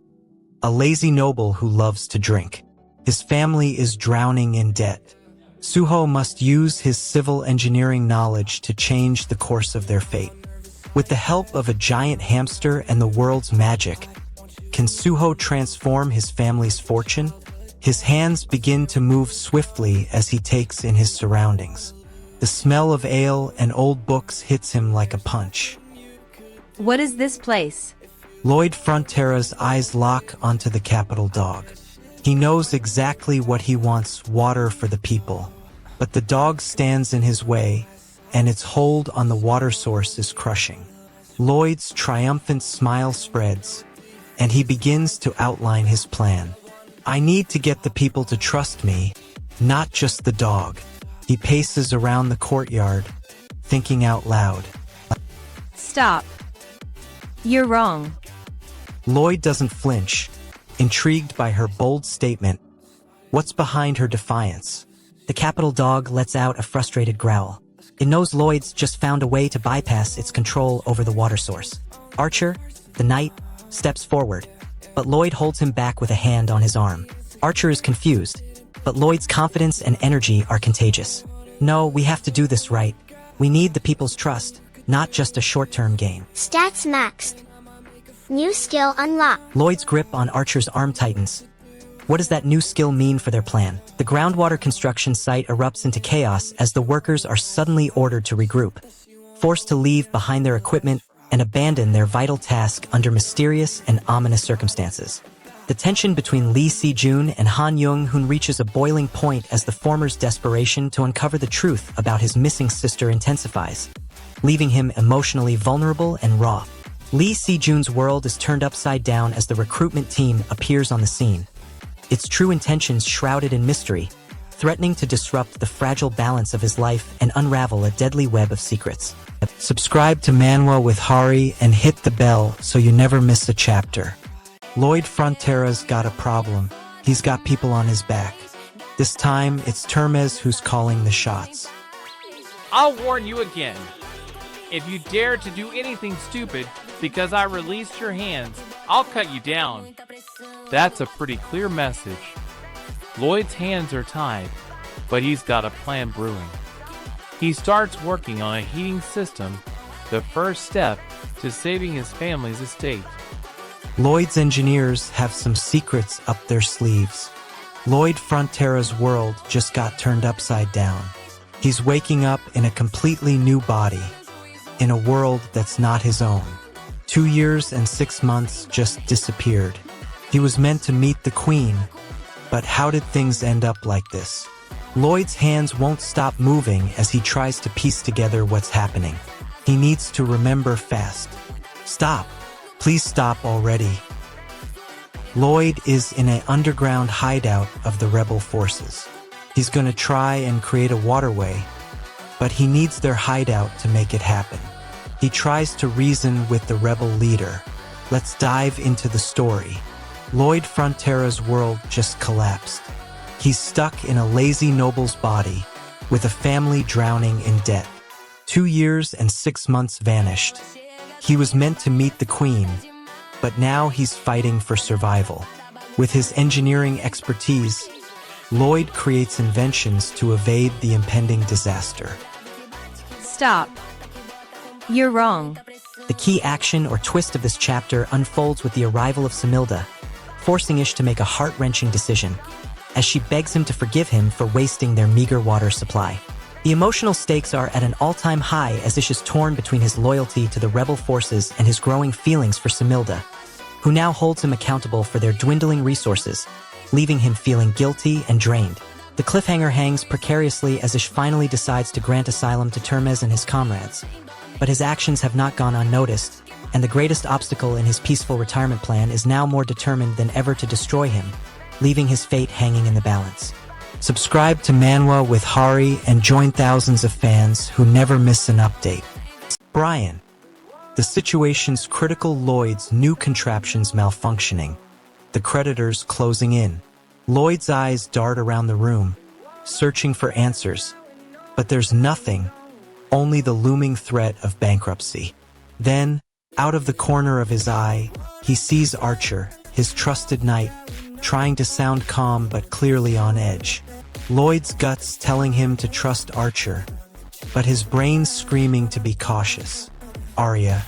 a lazy noble who loves to drink. His family is drowning in debt. Suho must use his civil engineering knowledge to change the course of their fate. With the help of a giant hamster and the world's magic, can Suho transform his family's fortune? His hands begin to move swiftly as he takes in his surroundings. The smell of ale and old books hits him like a punch. What is this place? Lloyd Frontera's eyes lock onto the capital dog. He knows exactly what he wants: water for the people. But the dog stands in his way, and its hold on the water source is crushing. Lloyd's triumphant smile spreads, and he begins to outline his plan. I need to get the people to trust me, not just the dog. He paces around the courtyard, thinking out loud. Stop. You're wrong. Lloyd doesn't flinch, intrigued by her bold statement. What's behind her defiance? The capital dog lets out a frustrated growl. It knows Lloyd's just found a way to bypass its control over the water source. Archer, the knight, steps forward, but Lloyd holds him back with a hand on his arm. Archer is confused, but Lloyd's confidence and energy are contagious. No, we have to do this right. We need the people's trust, not just a short-term gain. Stats maxed. New skill unlocked. Lloyd's grip on Archer's arm tightens. What does that new skill mean for their plan? The groundwater construction site erupts into chaos as the workers are suddenly ordered to regroup, forced to leave behind their equipment and abandon their vital task under mysterious and ominous circumstances. The tension between Lee Si-jun and Han Young-hoon reaches a boiling point as the former's desperation to uncover the truth about his missing sister intensifies, leaving him emotionally vulnerable and raw. Lee Si-jun's world is turned upside down as the recruitment team appears on the scene, its true intentions shrouded in mystery, threatening to disrupt the fragile balance of his life and unravel a deadly web of secrets. Subscribe to Manwa with Hari and hit the bell so you never miss a chapter. Lloyd Frontera's got a problem. He's got people on his back. This time, it's Termez who's calling the shots. I'll warn you again. If you dare to do anything stupid because I released your hands, I'll cut you down. That's a pretty clear message. Lloyd's hands are tied, but he's got a plan brewing. He starts working on a heating system, the first step to saving his family's estate. Lloyd's engineers have some secrets up their sleeves. Lloyd Frontera's world just got turned upside down. He's waking up in a completely new body, in a world that's not his own. 2 years and 6 months just disappeared. He was meant to meet the Queen, but how did things end up like this? Lloyd's hands won't stop moving as he tries to piece together what's happening. He needs to remember fast. Stop. Please stop already. Lloyd is in an underground hideout of the rebel forces. He's gonna try and create a waterway, but he needs their hideout to make it happen. He tries to reason with the rebel leader. Let's dive into the story. Lloyd Frontera's world just collapsed. He's stuck in a lazy noble's body, with a family drowning in debt. 2 years and 6 months vanished. He was meant to meet the Queen, but now he's fighting for survival. With his engineering expertise, Lloyd creates inventions to evade the impending disaster. Stop. You're wrong. The key action or twist of this chapter unfolds with the arrival of Similda, forcing Ish to make a heart-wrenching decision, as she begs him to forgive him for wasting their meager water supply. The emotional stakes are at an all-time high as Ish is torn between his loyalty to the rebel forces and his growing feelings for Similda, who now holds him accountable for their dwindling resources, leaving him feeling guilty and drained. The cliffhanger hangs precariously as Ish finally decides to grant asylum to Termez and his comrades. But his actions have not gone unnoticed, and the greatest obstacle in his peaceful retirement plan is now more determined than ever to destroy him, leaving his fate hanging in the balance. Subscribe to Manwa with Hari and join thousands of fans who never miss an update. Brian. The situation's critical. Lloyd's new contraptions malfunctioning. The creditors closing in. Lloyd's eyes dart around the room, searching for answers. But there's nothing, only the looming threat of bankruptcy. Then, out of the corner of his eye, he sees Archer, his trusted knight, trying to sound calm but clearly on edge. Lloyd's guts telling him to trust Archer, but his brain screaming to be cautious. Arya.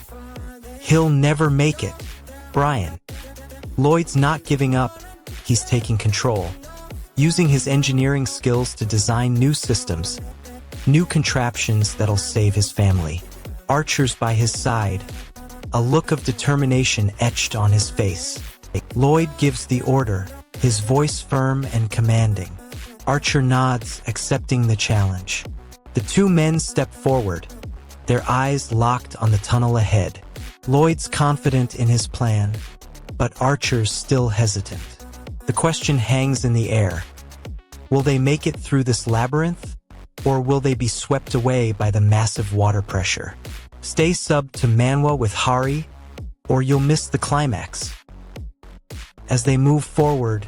He'll never make it. Brian. Lloyd's not giving up, he's taking control, using his engineering skills to design new systems, new contraptions that'll save his family. Archer's by his side, a look of determination etched on his face. Lloyd gives the order, his voice firm and commanding. Archer nods, accepting the challenge. The two men step forward, their eyes locked on the tunnel ahead. Lloyd's confident in his plan, but Archer's still hesitant. The question hangs in the air. Will they make it through this labyrinth, or will they be swept away by the massive water pressure? Stay subbed to Manwa with Hari, or you'll miss the climax. As they move forward,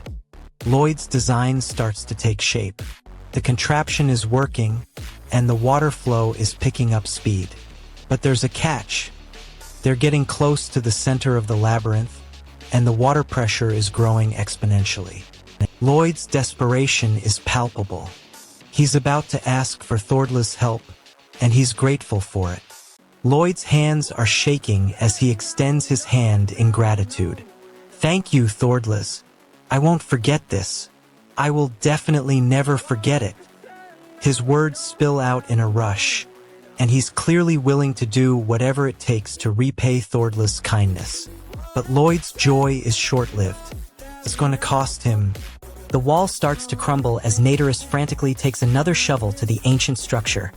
Lloyd's design starts to take shape. The contraption is working, and the water flow is picking up speed. But there's a catch. They're getting close to the center of the labyrinth, and the water pressure is growing exponentially. Lloyd's desperation is palpable. He's about to ask for Thordla's help, and he's grateful for it. Lloyd's hands are shaking as he extends his hand in gratitude. Thank you, Thordlas. I won't forget this. I will definitely never forget it. His words spill out in a rush, and he's clearly willing to do whatever it takes to repay Thordla's kindness. But Lloyd's joy is short-lived. It's going to cost him. The wall starts to crumble as Naderus frantically takes another shovel to the ancient structure,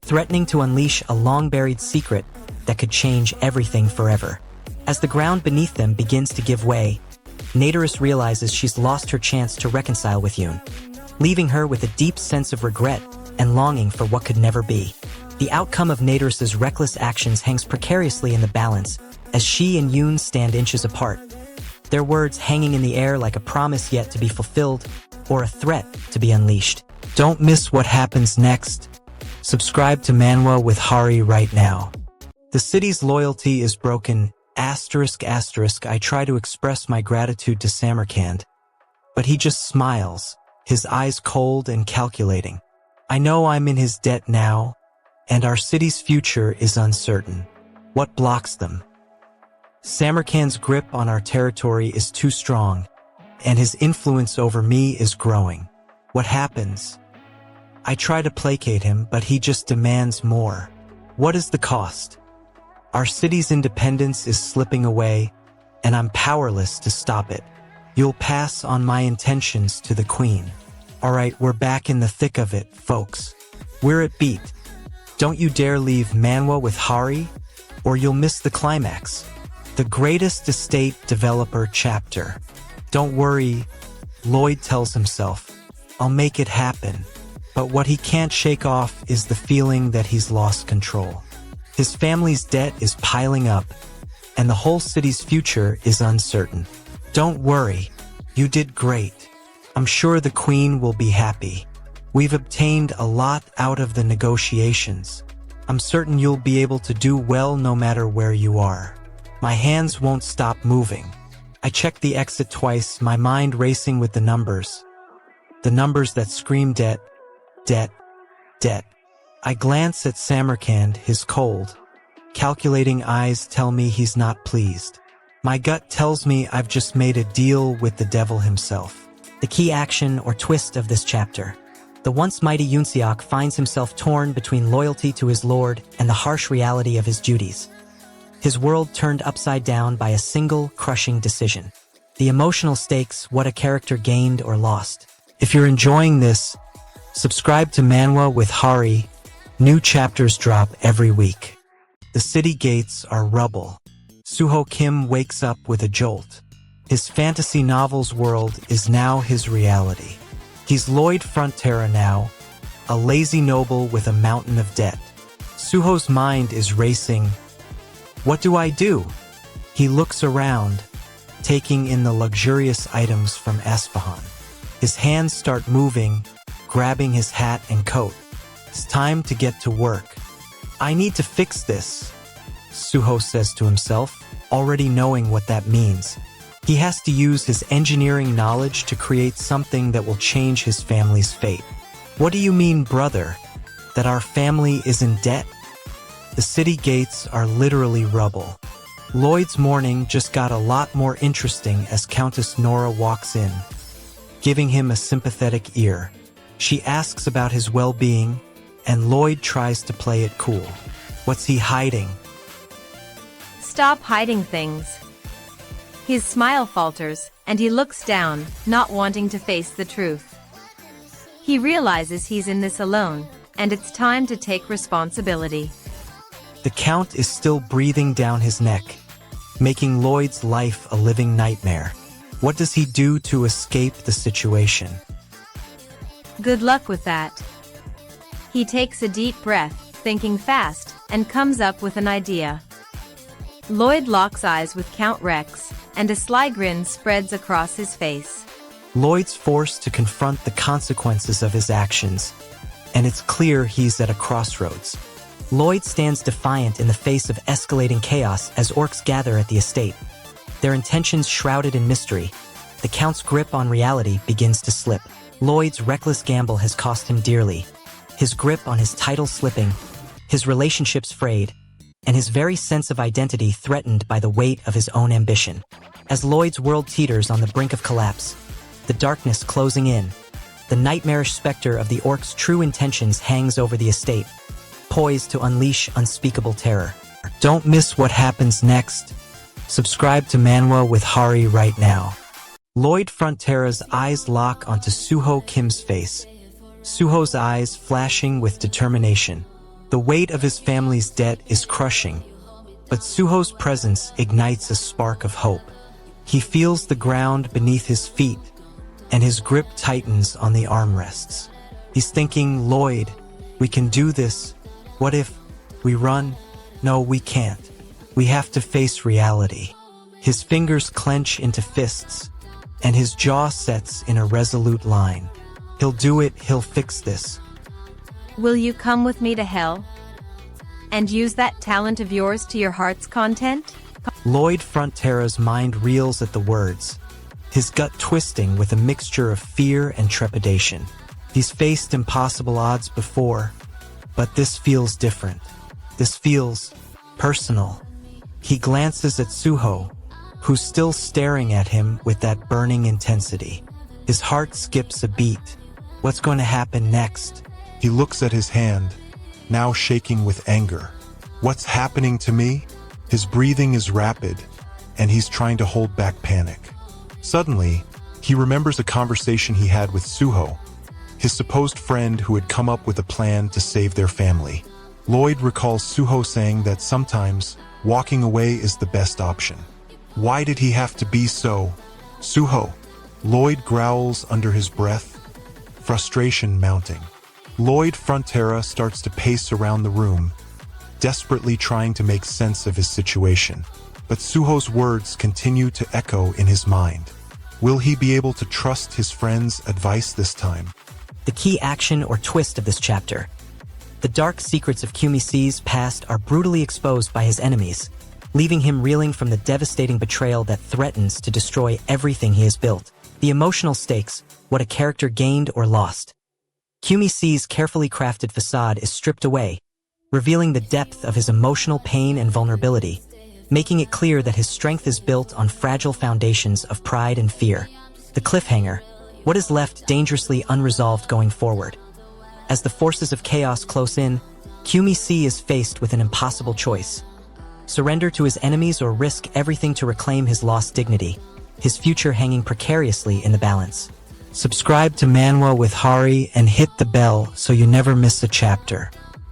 threatening to unleash a long-buried secret that could change everything forever. As the ground beneath them begins to give way, Naderus realizes she's lost her chance to reconcile with Yoon, leaving her with a deep sense of regret and longing for what could never be. The outcome of Naderus's reckless actions hangs precariously in the balance as she and Yoon stand inches apart, their words hanging in the air like a promise yet to be fulfilled or a threat to be unleashed. Don't miss what happens next. Subscribe to Manwa with Hari right now. The city's loyalty is broken, asterisk asterisk. I try to express my gratitude to Samarkand, but he just smiles, his eyes cold and calculating. I know I'm in his debt now, and our city's future is uncertain. What blocks them? Samarkand's grip on our territory is too strong, and his influence over me is growing. What happens? I try to placate him, but he just demands more. What is the cost? Our city's independence is slipping away, and I'm powerless to stop it. You'll pass on my intentions to the Queen. Alright, we're back in the thick of it, folks. We're at beat. Don't you dare leave Manwa with Hari, or you'll miss the climax. The greatest estate developer chapter. Don't worry, Lloyd tells himself. I'll make it happen. But what he can't shake off is the feeling that he's lost control. His family's debt is piling up, and the whole city's future is uncertain. Don't worry, you did great. I'm sure the Queen will be happy. We've obtained a lot out of the negotiations. I'm certain you'll be able to do well no matter where you are. My hands won't stop moving. I checked the exit twice, my mind racing with the numbers. The numbers that scream debt, debt, debt. I glance at Samarkand, his cold, calculating eyes tell me he's not pleased. My gut tells me I've just made a deal with the devil himself. The key action or twist of this chapter. The once mighty Yunseok finds himself torn between loyalty to his lord and the harsh reality of his duties. His world turned upside down by a single, crushing decision. The emotional stakes, what a character gained or lost. If you're enjoying this, subscribe to Manwa with Hari. New chapters drop every week. The city gates are rubble. Suho Kim wakes up with a jolt. His fantasy novel's world is now his reality. He's Lloyd Frontera now, a lazy noble with a mountain of debt. Suho's mind is racing. What do I do? He looks around, taking in the luxurious items from Asfahan. His hands start moving, grabbing his hat and coat. It's time to get to work. I need to fix this, Suho says to himself, already knowing what that means. He has to use his engineering knowledge to create something that will change his family's fate. What do you mean, brother? That our family is in debt? The city gates are literally rubble. Lloyd's morning just got a lot more interesting as Countess Nora walks in, giving him a sympathetic ear. She asks about his well-being, and Lloyd tries to play it cool. What's he hiding? Stop hiding things. His smile falters, and he looks down, not wanting to face the truth. He realizes he's in this alone, and it's time to take responsibility. The Count is still breathing down his neck, making Lloyd's life a living nightmare. What does he do to escape the situation? Good luck with that. He takes a deep breath, thinking fast, and comes up with an idea. Lloyd locks eyes with Count Rex, and a sly grin spreads across his face. Lloyd's forced to confront the consequences of his actions, and it's clear he's at a crossroads. Lloyd stands defiant in the face of escalating chaos as orcs gather at the estate. Their intentions shrouded in mystery. The Count's grip on reality begins to slip. Lloyd's reckless gamble has cost him dearly. His grip on his title slipping, his relationships frayed, and his very sense of identity threatened by the weight of his own ambition. As Lloyd's world teeters on the brink of collapse, the darkness closing in, the nightmarish specter of the orc's true intentions hangs over the estate, poised to unleash unspeakable terror. Don't miss what happens next. Subscribe to Manwa with Hari right now. Lloyd Frontera's eyes lock onto Suho Kim's face. Suho's eyes flashing with determination. The weight of his family's debt is crushing, but Suho's presence ignites a spark of hope. He feels the ground beneath his feet, and his grip tightens on the armrests. He's thinking, Lloyd, we can do this. What if we run? No, we can't. We have to face reality. His fingers clench into fists, and his jaw sets in a resolute line. He'll do it, he'll fix this. Will you come with me to hell? And use that talent of yours to your heart's content? Lloyd Frontera's mind reels at the words, his gut twisting with a mixture of fear and trepidation. He's faced impossible odds before, but this feels different. This feels personal. He glances at Suho, who's still staring at him with that burning intensity. His heart skips a beat. What's going to happen next? He looks at his hand, now shaking with anger. What's happening to me? His breathing is rapid, and he's trying to hold back panic. Suddenly, he remembers a conversation he had with Suho, his supposed friend who had come up with a plan to save their family. Lloyd recalls Suho saying that sometimes walking away is the best option. Why did he have to be so? Suho. Lloyd growls under his breath, frustration mounting. Lloyd Frontera starts to pace around the room, desperately trying to make sense of his situation. But Suho's words continue to echo in his mind. Will he be able to trust his friend's advice this time? The key action or twist of this chapter. The dark secrets of C's past are brutally exposed by his enemies, leaving him reeling from the devastating betrayal that threatens to destroy everything he has built. The emotional stakes, what a character gained or lost. C's carefully crafted facade is stripped away, revealing the depth of his emotional pain and vulnerability, making it clear that his strength is built on fragile foundations of pride and fear. The cliffhanger, what is left dangerously unresolved going forward. As the forces of chaos close in, C is faced with an impossible choice. Surrender to his enemies or risk everything to reclaim his lost dignity, his future hanging precariously in the balance. Subscribe to Manwa with Hari and hit the bell so you never miss a chapter.